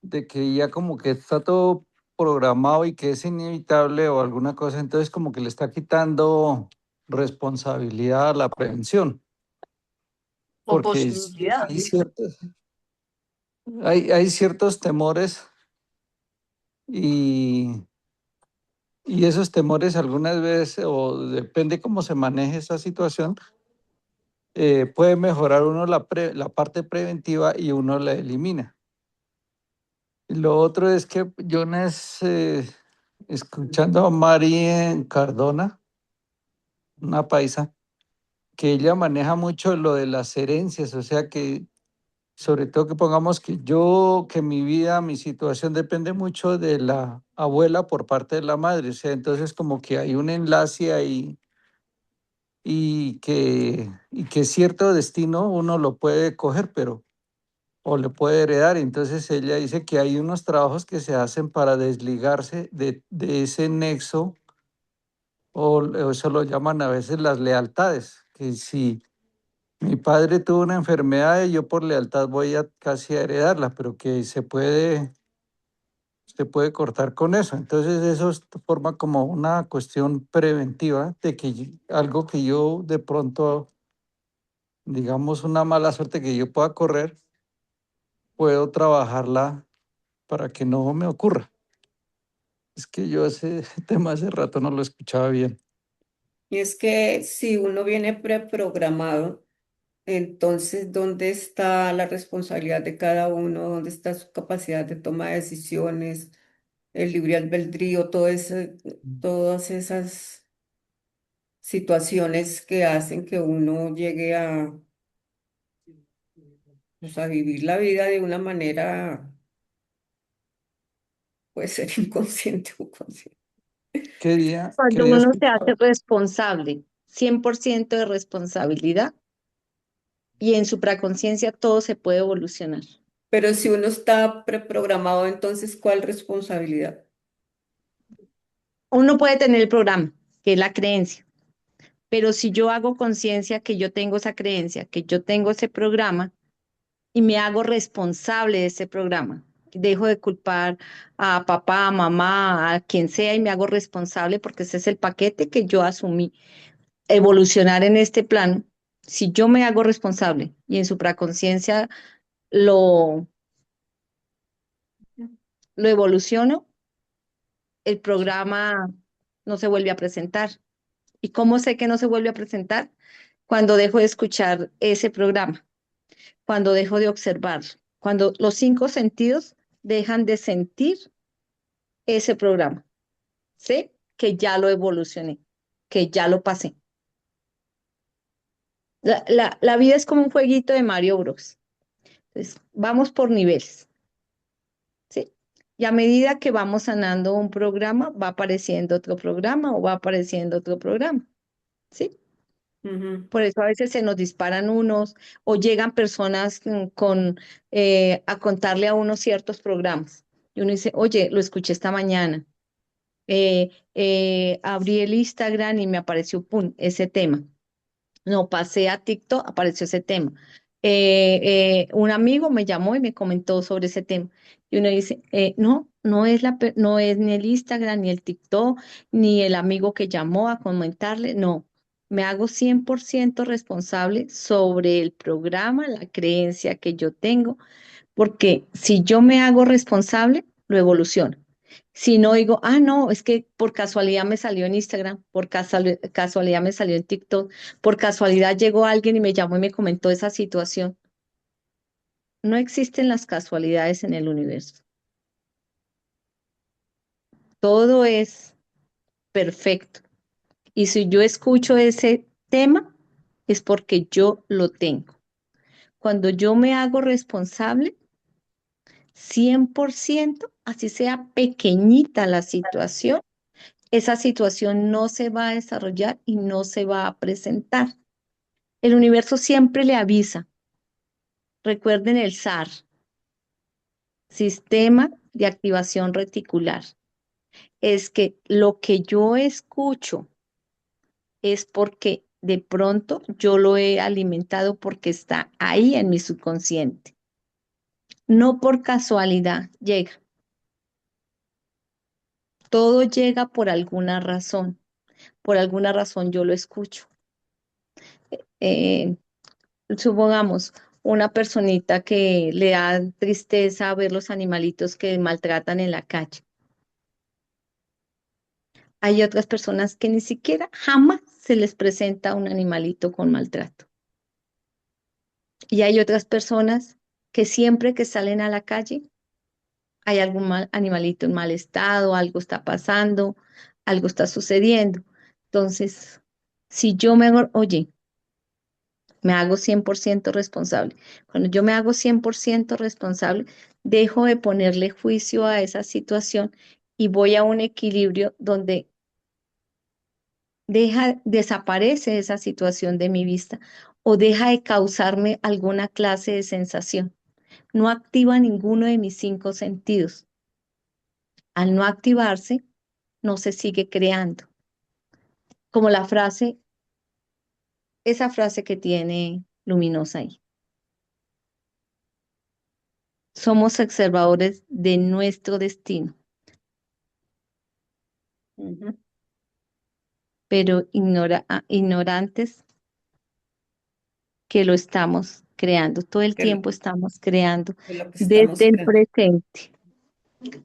de que ya como que está todo programado y que es inevitable o alguna cosa, entonces como que le está quitando responsabilidad a la prevención, o porque posibilidad. hay ciertos temores y, y esos temores algunas veces, o depende cómo se maneje esa situación, puede mejorar uno la parte preventiva y uno la elimina. Y lo otro es que escuchando a Mari en Cardona, una paisa, que ella maneja mucho lo de las herencias, o sea que sobre todo que pongamos que mi vida, mi situación depende mucho de la abuela por parte de la madre, o sea, entonces como que hay un enlace ahí y que cierto destino uno lo puede coger, pero o le puede heredar. Entonces ella dice que hay unos trabajos que se hacen para desligarse de ese nexo, o eso lo llaman a veces las lealtades, que si mi padre tuvo una enfermedad y yo por lealtad voy a casi a heredarla, pero que usted puede cortar con eso. Entonces eso forma como una cuestión preventiva de que algo que yo de pronto, digamos, una mala suerte que yo pueda correr, puedo trabajarla para que no me ocurra. Es que yo ese tema hace rato no lo escuchaba bien. Y es que si uno viene preprogramado, entonces, ¿dónde está la responsabilidad de cada uno? ¿Dónde está su capacidad de toma de decisiones, el libre albedrío, todas esas situaciones que hacen que uno llegue pues, a vivir la vida de una manera, puede ser inconsciente o consciente? Cuando Quería uno se escuchar. hace responsable, 100% de responsabilidad, y en supraconciencia todo se puede evolucionar. Pero si uno está preprogramado, entonces, ¿cuál responsabilidad? Uno puede tener el programa, que es la creencia, pero si yo hago conciencia que yo tengo esa creencia, que yo tengo ese programa, y me hago responsable de ese programa, dejo de culpar a papá, a mamá, a quien sea, y me hago responsable porque ese es el paquete que yo asumí, evolucionar en este plano. Si yo me hago responsable y en supraconciencia lo, lo evoluciono, el programa no se vuelve a presentar. ¿Y cómo sé que no se vuelve a presentar? Cuando dejo de escuchar ese programa, cuando dejo de observar, cuando los 5 sentidos dejan de sentir ese programa. Sé que ya lo evolucioné, que ya lo pasé. La vida es como un jueguito de Mario Bros. Entonces, vamos por niveles, ¿sí? Y a medida que vamos sanando un programa, va apareciendo otro programa o va apareciendo otro programa, ¿sí? Ujú. Por eso a veces se nos disparan unos o llegan personas a contarle a uno ciertos programas. Y uno dice, oye, lo escuché esta mañana. Abrí el Instagram y me apareció, pum, ese tema. No, pasé a TikTok, apareció ese tema. Un amigo me llamó y me comentó sobre ese tema. Y uno dice, no, no es ni el Instagram, ni el TikTok, ni el amigo que llamó a comentarle, no. Me hago 100% responsable sobre el programa, la creencia que yo tengo, porque si yo me hago responsable, lo evoluciono. Si no digo, ah, no, es que por casualidad me salió en Instagram, por casualidad me salió en TikTok, por casualidad llegó alguien y me llamó y me comentó esa situación. No existen las casualidades en el universo. Todo es perfecto. Y si yo escucho ese tema, es porque yo lo tengo. Cuando yo me hago responsable, 100%, así sea pequeñita la situación, esa situación no se va a desarrollar y no se va a presentar. El universo siempre le avisa. Recuerden el SAR, Sistema de Activación Reticular. Es que lo que yo escucho es porque de pronto yo lo he alimentado porque está ahí en mi subconsciente. No por casualidad llega. Todo llega por alguna razón. Por alguna razón yo lo escucho. Eh, Supongamos, una personita que le da tristeza ver los animalitos que maltratan en la calle. Hay otras personas que ni siquiera jamás se les presenta un animalito con maltrato. Y hay otras personas que siempre que salen a la calle hay algún animalito en mal estado, algo está pasando, algo está sucediendo. Entonces, si yo me hago, oye, me hago 100% responsable. Cuando yo me hago 100% responsable, dejo de ponerle juicio a esa situación y voy a un equilibrio donde desaparece esa situación de mi vista o deja de causarme alguna clase de sensación. No activa ninguno de mis 5 sentidos. Al no activarse, no se sigue creando. Como la frase, esa frase que tiene Luminosa ahí. Somos observadores de nuestro destino. Ujú. Pero ignorantes que lo estamos creando. Todo el Que lo, tiempo estamos creando que lo que estamos desde el creando. presente.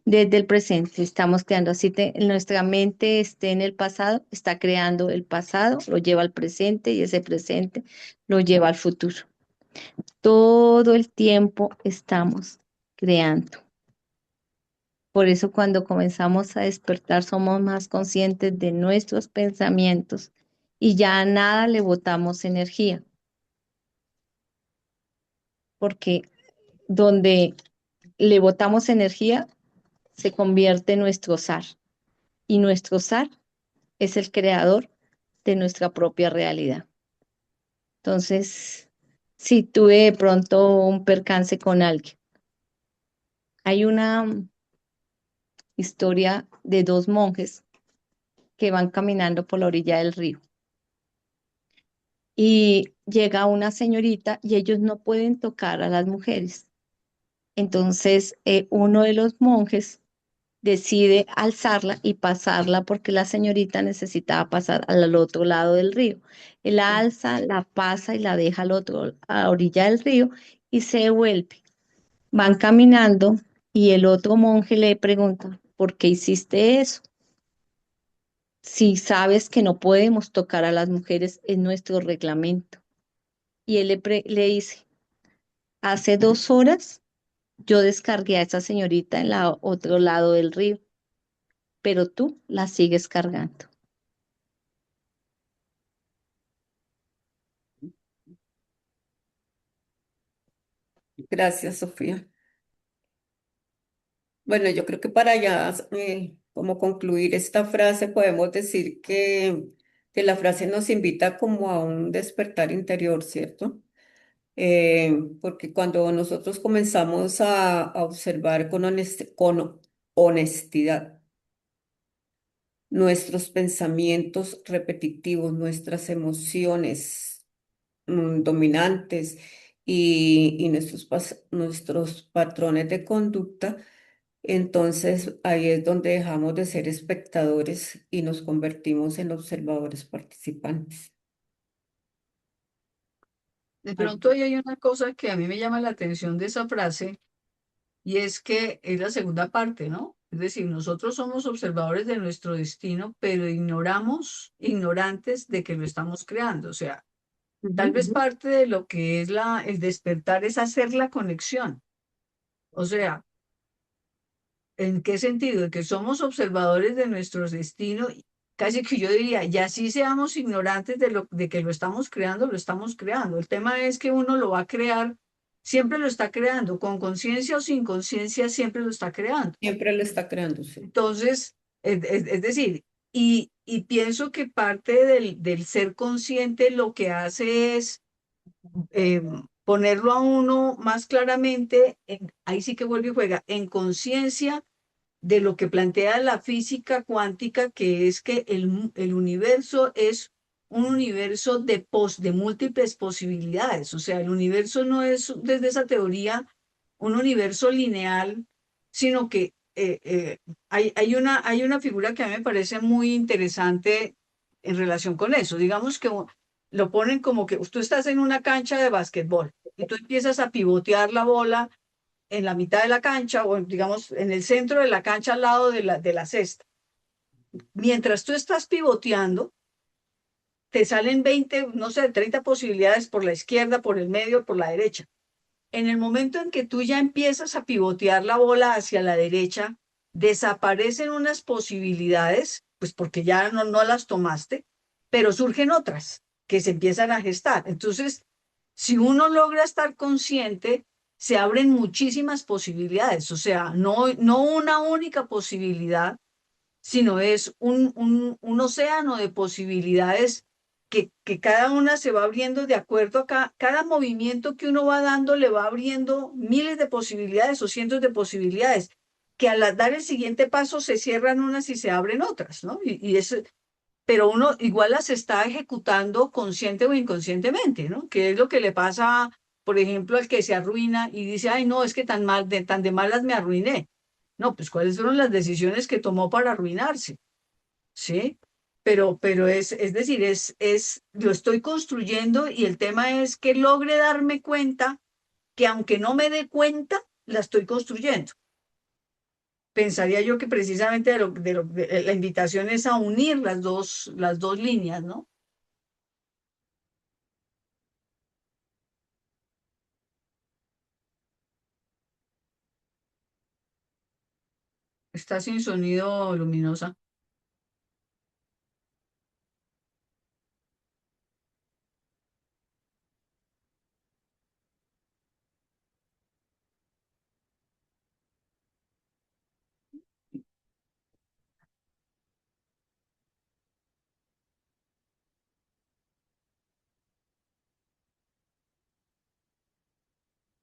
Desde el presente estamos creando. Nuestra mente esté en el pasado, está creando el pasado, lo lleva al presente y ese presente lo lleva al futuro. Todo el tiempo estamos creando. Por eso cuando comenzamos a despertar somos más conscientes de nuestros pensamientos y ya a nada le botamos energía, porque donde le botamos energía se convierte en nuestro SAR y nuestro SAR es el creador de nuestra propia realidad. Entonces, si tuve de pronto un percance con alguien, hay una historia de dos monjes que van caminando por la orilla del río y llega una señorita y ellos no pueden tocar a las mujeres. Entonces, uno de los monjes decide alzarla y pasarla porque la señorita necesitaba pasar al otro lado del río. Él la alza, la pasa y la deja a la orilla del río y se devuelve. Van caminando y el otro monje le pregunta, ¿por qué hiciste eso? Si sabes que no podemos tocar a las mujeres en nuestro reglamento. Y él le dice, hace 2 horas yo descargué a esa señorita en la otro lado del río, pero tú la sigues cargando. Gracias, Sofía. Bueno, yo creo que para ya como concluir esta frase, podemos decir que la frase nos invita como a un despertar interior, ¿cierto? Porque cuando nosotros comenzamos a observar con honestidad nuestros pensamientos repetitivos, nuestras emociones dominantes y nuestros patrones de conducta, entonces ahí es donde dejamos de ser espectadores y nos convertimos en observadores participantes. De Ay, pronto ahí hay una cosa que a mí me llama la atención de esa frase y es que es la segunda parte, ¿no? Es decir, nosotros somos observadores de nuestro destino, pero ignorantes de que lo estamos creando. O sea, tal vez parte de lo que es el despertar es hacer la conexión. O sea, ¿en qué sentido? De que somos observadores de nuestro destino, casi que yo diría, y así seamos ignorantes de que lo estamos creando, lo estamos creando. El tema es que uno lo va a crear, siempre lo está creando, con conciencia o sin conciencia, siempre lo está creando. Siempre lo está creando, sí. Entonces, es decir, y pienso que parte del ser consciente lo que hace es ponerlo a uno más claramente, ahí sí que vuelve y juega, en conciencia de lo que plantea la física cuántica, que es que el universo es un universo de múltiples posibilidades. O sea, el universo no es desde esa teoría un universo lineal, sino que hay una figura que a mí me parece muy interesante en relación con eso. Digamos que lo ponen como que tú estás en una cancha de básquetbol y tú empiezas a pivotear la bola en la mitad de la cancha o digamos en el centro de la cancha al lado de la cesta. Mientras tú estás pivoteando, te salen 20, no sé, 30 posibilidades por la izquierda, por el medio, por la derecha. En el momento en que tú ya empiezas a pivotear la bola hacia la derecha, desaparecen unas posibilidades, pues porque ya no las tomaste, pero surgen otras que se empiezan a gestar. Entonces, si uno logra estar consciente, se abren muchísimas posibilidades, o sea, no una única posibilidad, sino es un océano de posibilidades que cada una se va abriendo de acuerdo a cada movimiento que uno va dando, le va abriendo miles de posibilidades o cientos de posibilidades, que al dar el siguiente paso se cierran unas y se abren otras, ¿no? Pero uno igual las está ejecutando consciente o inconscientemente, ¿no? Que es lo que le pasa, por ejemplo, al que se arruina y dice, ay, no, es que tan de malas me arruiné. No, pues cuáles fueron las decisiones que tomó para arruinarse. ¿sí? Pero es decir, lo estoy construyendo y el tema es que logre darme cuenta que aunque no me dé cuenta, la estoy construyendo. Pensaría yo que precisamente la invitación es a unir las dos líneas, ¿no? Está sin sonido, Luminosa.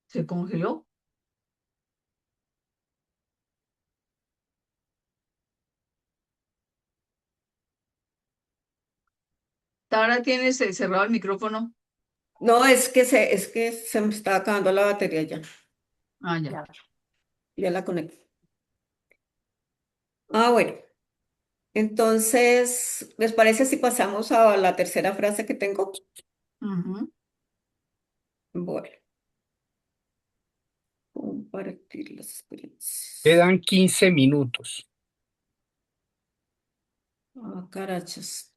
¿Se congeló? Tara, ¿tienes cerrado el micrófono? No, es que se me está acabando la batería ya. Ah, ya. Ya. Ya la conecté. Ah, bueno. Entonces, ¿les parece si pasamos a la tercera frase que tengo? Ujú. Bueno, compartir las experiencias. Quedan 15 minutos. Ah, carachas.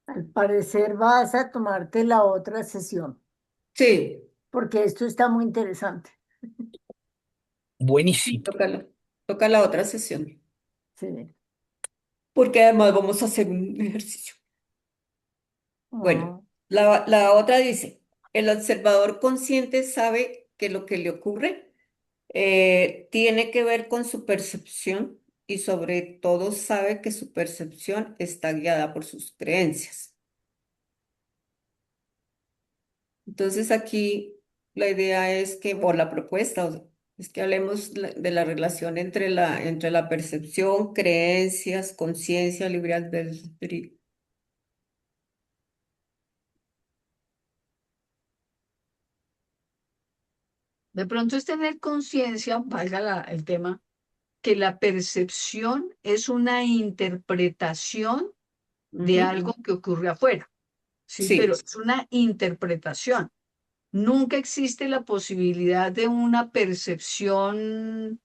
Al parecer vas a tomarte la otra sesión, Sí, porque esto está muy interesante. Buenísimo. toca la otra sesión, Sí. porque además vamos a hacer un ejercicio. Bueno, Ah, la otra dice, el observador consciente sabe que lo que le ocurre tiene que ver con su percepción y sobre todo sabe que su percepción está guiada por sus creencias. Entonces aquí la idea es que, o la propuesta, es que hablemos de la relación entre la percepción, creencias, conciencia, libre albedrío. De pronto es tener conciencia, valga el tema, que la percepción es una interpretación de Ujú. algo que ocurre afuera, ¿sí? Pero Sí. es una interpretación. Nunca existe la posibilidad de una percepción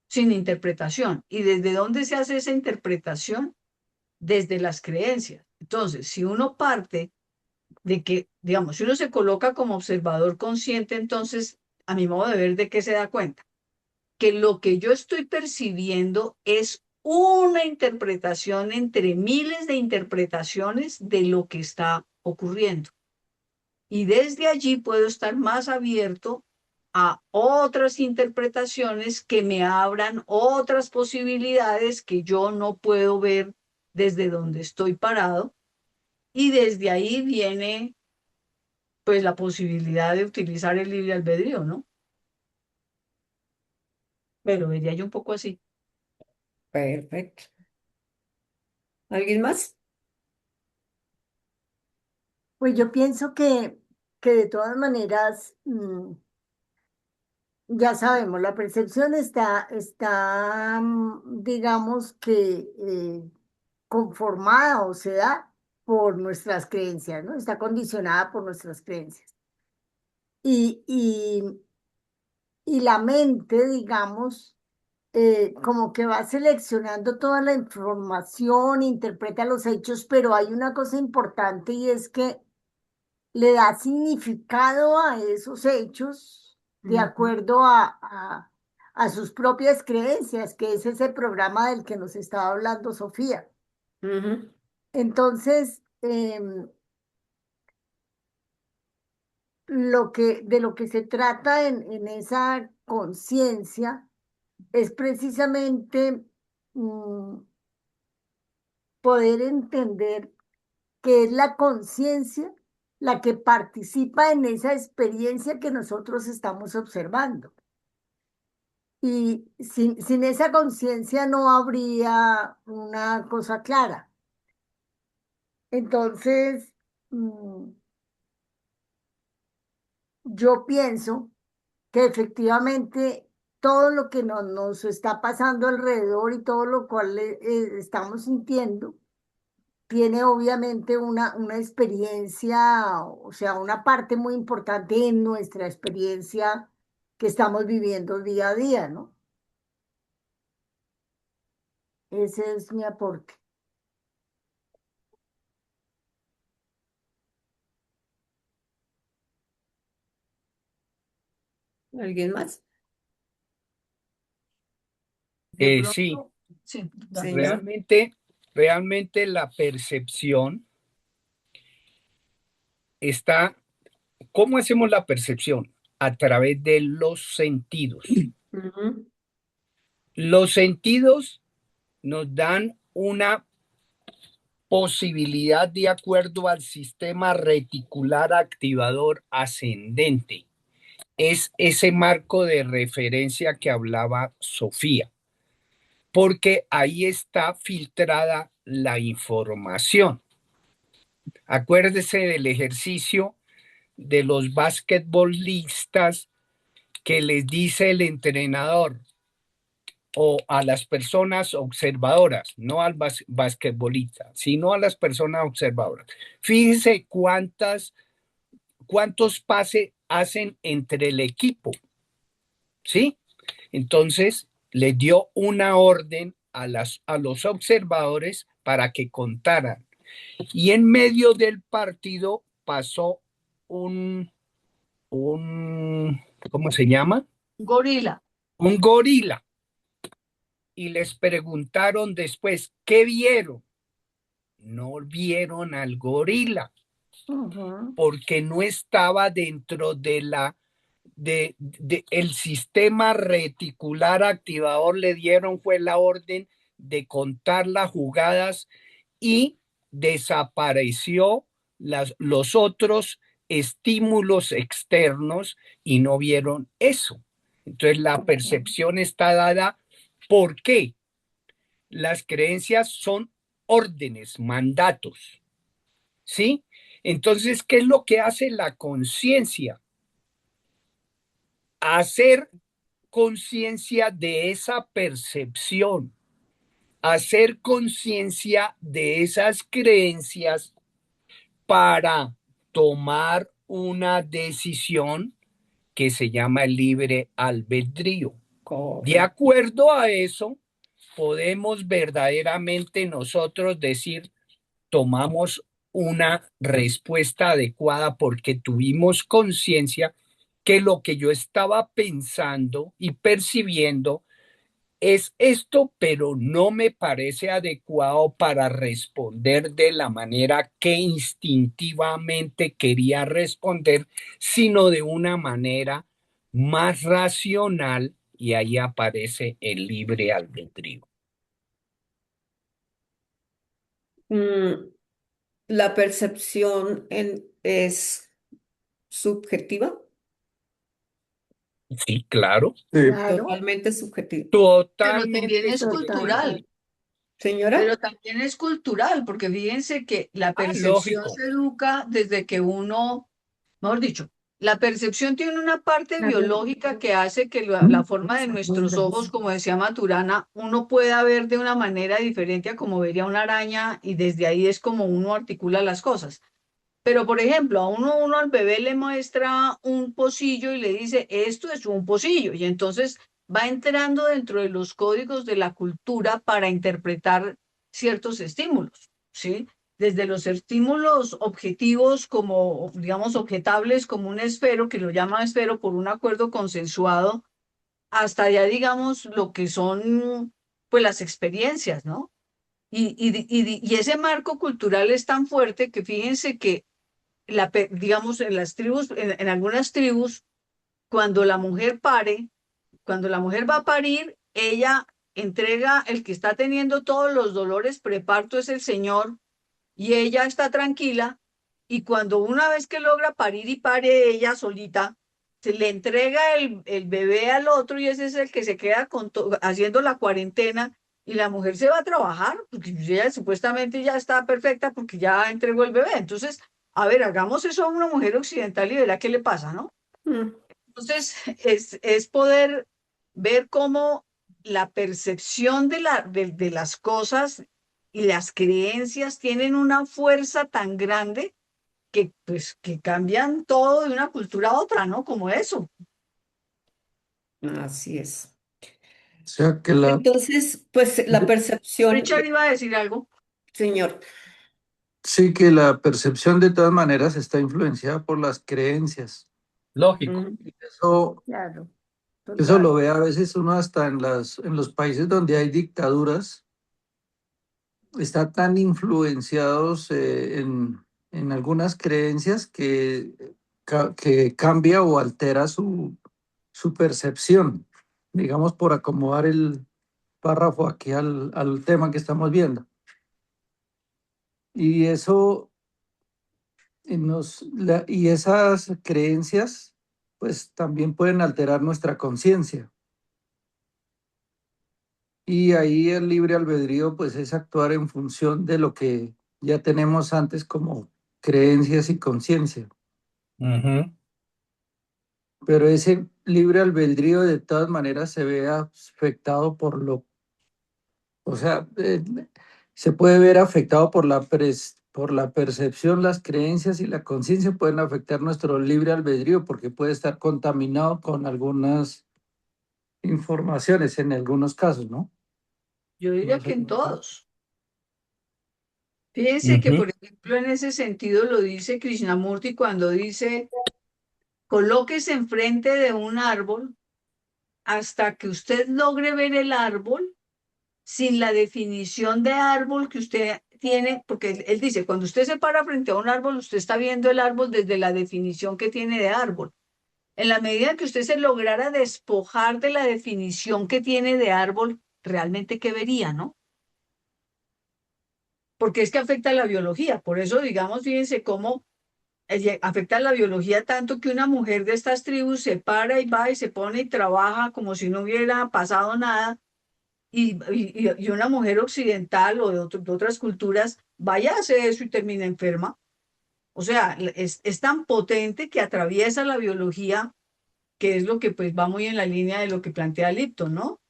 sin interpretación. ¿Y desde dónde se hace esa interpretación? Desde las creencias. Entonces, si uno parte de que, digamos, si uno se coloca como observador consciente, entonces, a mi modo de ver, ¿de qué se da cuenta? Que lo que yo estoy percibiendo es una interpretación entre miles de interpretaciones de lo que está ocurriendo. Y desde allí puedo estar más abierto a otras interpretaciones que me abran otras posibilidades que yo no puedo ver desde donde estoy parado. Y desde ahí viene pues la posibilidad de utilizar el libre albedrío, ¿no? Pero vería yo un poco así. Perfecto. ¿Alguien más? pues yo pienso que de todas maneras, ya sabemos, la percepción está, digamos que conformada o se da por nuestras creencias, ¿no? Está condicionada por nuestras creencias. Y, y, y la mente, digamos, como que va seleccionando toda la información, interpreta los hechos, pero hay una cosa importante y es que le da significado a esos hechos de Ujú. acuerdo a sus propias creencias, que es ese programa del que nos estaba hablando Sofía. Ujú. Entonces, de lo que se trata en esa conciencia es precisamente mm, poder entender que es la conciencia la que participa en esa experiencia que nosotros estamos observando. Y sin esa conciencia no habría una cosa clara. Entonces, yo pienso que efectivamente todo lo que nos está pasando alrededor y todo lo cual estamos sintiendo tiene obviamente una experiencia, o sea, una parte muy importante en nuestra experiencia que estamos viviendo día a día, ¿no? Ese es mi aporte. ¿Alguien más? De Sí, pronto, sí, dale. Señor. realmente la percepción está, ¿cómo hacemos la percepción? A través de los sentidos. Ujú. Los sentidos nos dan una posibilidad de acuerdo al sistema reticular activador ascendente. Es ese marco de referencia que hablaba Sofía, porque ahí está filtrada la información. Acuérdese del ejercicio de los basquetbolistas que les dice el entrenador o a las personas observadoras, no al basquetbolista, sino a las personas observadoras. Fíjese cuántos pases hacen entre el equipo, ¿sí? Entonces, le dio una orden a los observadores para que contaran. Y en medio del partido pasó un, ¿cómo se llama? Gorila. Un gorila. Y les preguntaron después, ¿qué vieron? No vieron al gorila Ujú. porque no estaba dentro el sistema reticular activador. Le dieron fue la orden de contar las jugadas y desapareció los otros estímulos externos y no vieron eso. Entonces la percepción está dada. ¿Por qué? Las creencias son órdenes, mandatos, ¿sí? Entonces, ¿qué es lo que hace la conciencia? Hacer conciencia de esa percepción, hacer conciencia de esas creencias para tomar una decisión que se llama el libre albedrío. De acuerdo a eso, podemos verdaderamente nosotros decir, tomamos una respuesta adecuada porque tuvimos conciencia que lo que yo estaba pensando y percibiendo es esto, pero no me parece adecuado para responder de la manera que instintivamente quería responder, sino de una manera más racional, y ahí aparece el libre albedrío. Mm, La percepción es subjetiva, Sí, claro, Claro, totalmente subjetiva. Pero también totalmente es total. cultural. Señora, Pero también es cultural, porque fíjense que la percepción lógico. se educa desde que uno, mejor dicho, la percepción tiene una parte biológica que hace que la forma de nuestros ojos, como decía Maturana, uno pueda ver de una manera diferente a como vería una araña y desde ahí es como uno articula las cosas. Pero, por ejemplo, uno al bebé le muestra un pocillo y le dice, esto es un pocillo, y entonces va entrando dentro de los códigos de la cultura para interpretar ciertos estímulos, ¿sí? Desde los estímulos objetivos como, digamos, objetables como un esfero, que lo llaman esfero por un acuerdo consensuado, hasta ya, digamos, lo que son, pues, las experiencias, ¿no? Y ese marco cultural es tan fuerte que fíjense que digamos, en las tribus, en algunas tribus, cuando la mujer pare, cuando la mujer va a parir, ella entrega el que está teniendo todos los dolores preparto es el Señor y ella está tranquila y cuando una vez que logra parir y pare ella solita, se le entrega el bebé al otro y ese es el que se queda haciendo la cuarentena y la mujer se va a trabajar porque ella supuestamente ya está perfecta porque ya entregó el bebé. Entonces, a ver, hagamos eso a una mujer occidental y verá qué le pasa, ¿no? mm, Entonces, es poder ver cómo la percepción de las cosas y las creencias tienen una fuerza tan grande que, pues, que cambian todo de una cultura a otra, ¿no? Como eso. Así es. O sea que Entonces, pues la percepción, Richard iba a decir algo. señor, sí que la percepción de todas maneras está influenciada por las creencias. Lógico. mm, Eso, Claro, eso lo total. ve a veces uno hasta en los países donde hay dictaduras, está tan influenciados en algunas creencias que cambia o altera su percepción, digamos, por acomodar el párrafo aquí al tema que estamos viendo. Y eso y esas creencias, pues también pueden alterar nuestra conciencia. Y ahí el libre albedrío, pues es actuar en función de lo que ya tenemos antes como creencias y conciencia. Ujú. Pero ese libre albedrío de todas maneras se ve afectado o sea, se puede ver afectado por la percepción, las creencias y la conciencia pueden afectar nuestro libre albedrío porque puede estar contaminado con algunas informaciones en algunos casos, ¿no? Yo diría No que sé. en todos. Fíjense que, Ujú. por ejemplo, en ese sentido lo dice Krishnamurti cuando dice, colóquese enfrente de un árbol hasta que usted logre ver el árbol sin la definición de árbol que usted tiene, porque él dice, cuando usted se para frente a un árbol, usted está viendo el árbol desde la definición que tiene de árbol. En la medida que usted se lograra despojar de la definición que tiene de árbol, realmente qué vería, ¿no? Porque es que afecta a la biología. Por eso, digamos, fíjense cómo afecta a la biología tanto que una mujer de estas tribus se para y va y se pone y trabaja como si no hubiera pasado nada. Y una mujer occidental o de otras culturas vaya a hacer eso y termina enferma. O sea, es tan potente que atraviesa la biología, que es lo que pues va muy en la línea de lo que plantea Lipton, ¿no?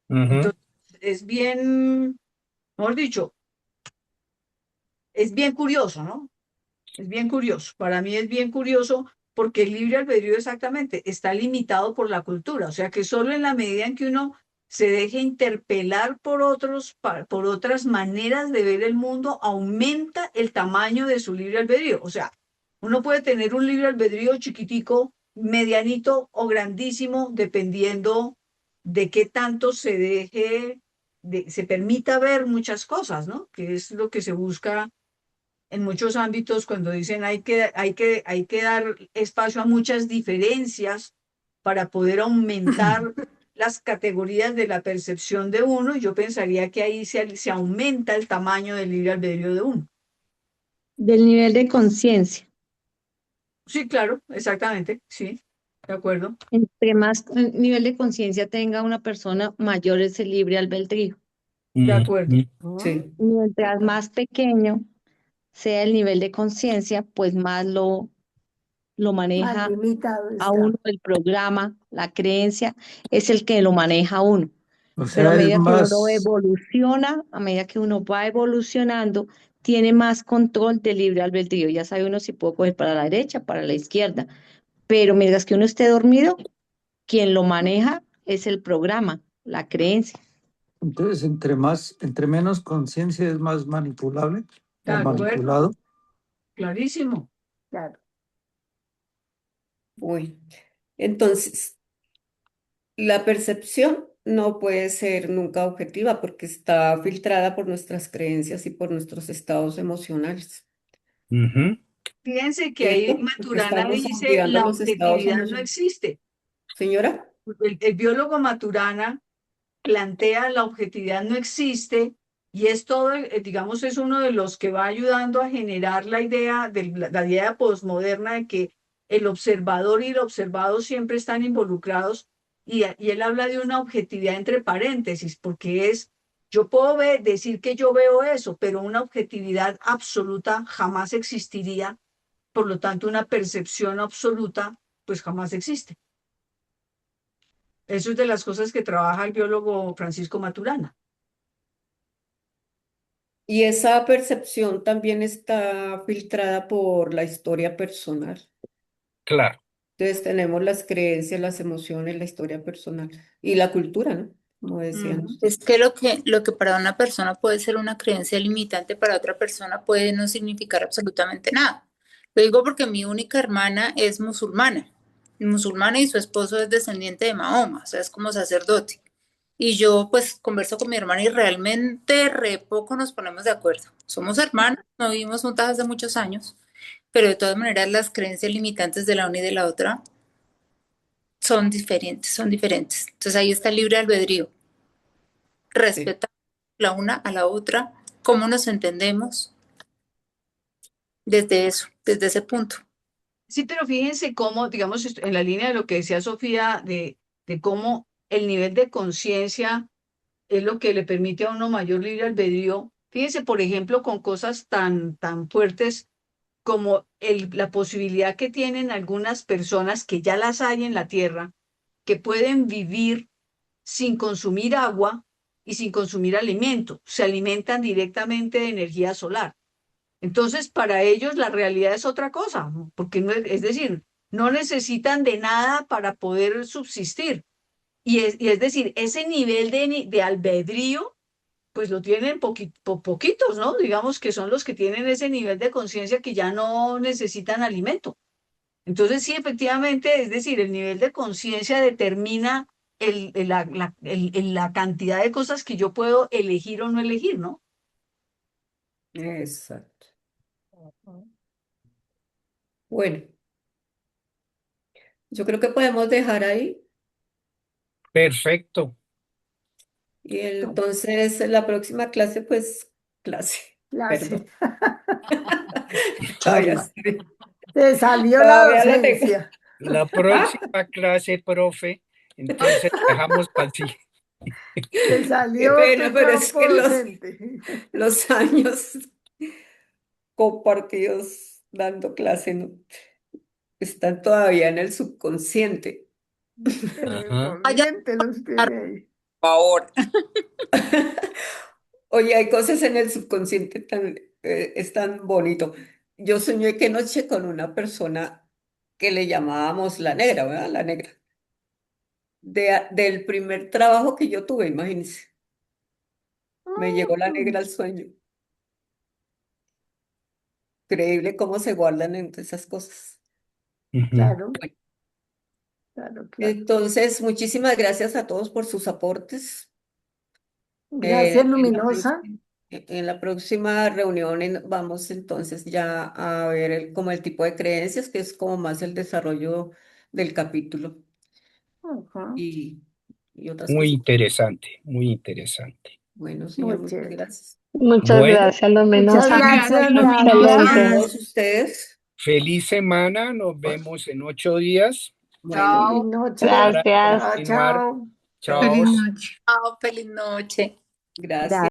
Ujú. Entonces, es bien, mejor dicho, es bien curioso, ¿no? Es bien curioso. Para mí es bien curioso porque el libre albedrío exactamente está limitado por la cultura. O sea que solo en la medida en que uno se deje interpelar por por otras maneras de ver el mundo, aumenta el tamaño de su libre albedrío. O sea, uno puede tener un libre albedrío chiquitico, medianito o grandísimo, dependiendo de qué tanto se deje, se permita ver muchas cosas, ¿no? Que es lo que se busca en muchos ámbitos cuando dicen hay que dar espacio a muchas diferencias para poder aumentar las categorías de la percepción de uno, yo pensaría que ahí se aumenta el tamaño del libre albedrío de uno. Del nivel de conciencia. Sí, claro, exactamente, sí, de acuerdo. Entre más nivel de conciencia tenga una persona, mayor es el libre albedrío. De acuerdo. Mm, sí. Mientras más pequeño sea el nivel de conciencia, pues más lo Más maneja limitado a uno está. el programa, la creencia, es el que lo maneja a uno. O Pero a sea, es medida que uno lo más, evoluciona, a medida que uno va evolucionando, tiene más control del libre albedrío. Ya sabe uno si puede coger para la derecha, para la izquierda. Pero mientras que uno esté dormido, quien lo maneja es el programa, la creencia. entonces, entre menos conciencia es más manipulable De o acuerdo, manipulado. clarísimo. Claro. Uy. Entonces, la percepción no puede ser nunca objetiva porque está filtrada por nuestras creencias y por nuestros estados emocionales, Ujú. Fíjense que ahí ¿cierto? Porque Maturana estamos dice activando la los estados objetividad no emocionales. existe. Señora, El biólogo Maturana plantea la objetividad no existe y es todo, digamos, es uno de los que va ayudando a generar la idea de la idea posmoderna de que el observador y el observado siempre están involucrados y él habla de una objetividad entre paréntesis, porque es, yo puedo decir que yo veo eso, pero una objetividad absoluta jamás existiría, por lo tanto una percepción absoluta pues jamás existe. Eso es de las cosas que trabaja el biólogo Francisco Maturana. Y esa percepción también está filtrada por la historia personal. Claro. Entonces tenemos las creencias, las emociones, la historia personal y la cultura, ¿no? Como decían Ujú. ustedes. Es que lo que para una persona puede ser una creencia limitante, para otra persona puede no significar absolutamente nada. Lo digo porque mi única hermana es musulmana y su esposo es descendiente de Mahoma, o sea, es como sacerdote. Y yo pues converso con mi hermana y realmente re poco nos ponemos de acuerdo. Somos hermanas, no vivimos juntas hace muchos años, pero de todas maneras las creencias limitantes de la una y de la otra son diferentes, son diferentes. Entonces ahí está el libre albedrío. Sí, Respetar la una a la otra, cómo nos entendemos desde eso, desde ese punto. Sí, pero fíjense cómo, digamos, en la línea de lo que decía Sofía, de cómo el nivel de conciencia es lo que le permite a uno mayor libre albedrío. Fíjense, por ejemplo, con cosas tan fuertes como la posibilidad que tienen algunas personas, que ya las hay en la Tierra, que pueden vivir sin consumir agua y sin consumir alimento. Se alimentan directamente de energía solar. Entonces, para ellos la realidad es otra cosa, ¿no? Porque no es decir, no necesitan de nada para poder subsistir. Y es decir, ese nivel de albedrío, pues lo tienen poquitos, ¿no? Digamos que son los que tienen ese nivel de conciencia que ya no necesitan alimento. Entonces, sí, efectivamente, es decir, el nivel de conciencia determina la cantidad de cosas que yo puedo elegir o no elegir, ¿no? exacto. Bueno, yo creo que podemos dejar ahí Perfecto. y entonces la próxima clase, pues, Clase. perdón. Todavía, Charla. Te salió la todavía la tengo. docencia. La ¿Ah? próxima clase, profe, entonces dejamos para sí. Te Qué salió pena, tu pero es campo que docente. los años compartidos dando clase no, están todavía en el subconsciente. En el Ajá. Vaya, consciente los por tiene ahí. favor. Oye, hay cosas en el subconsciente es tan bonito. Yo soñé que noche con una persona que le llamábamos la negra, ¿verdad? La negra. Del primer trabajo que yo tuve, imagínense. Me llegó la negra Mm, al sueño. Increíble cómo se guardan entre esas cosas. Ujú. claro, Bueno, claro. entonces, muchísimas gracias a todos por sus aportes. Gracias, En la Luminosa. próxima, en la próxima reunión vamos entonces ya a ver como el tipo de creencias, que es como más el desarrollo del capítulo Ujú, y, y otras Muy cositas. interesante, muy interesante. Bueno, señor, muy muchas chévere. gracias. Muchas Bueno, gracias, Muchas Luminosa. Gracias, gracias, A Luminosa. Excelente. gracias. todos ustedes. feliz semana, nos vemos en 8 días Bueno, Feliz Chao. noche. para Gracias. Chao, continuar. chao. Chao. Feliz noche. Chao, feliz noche. gracias. Gracias.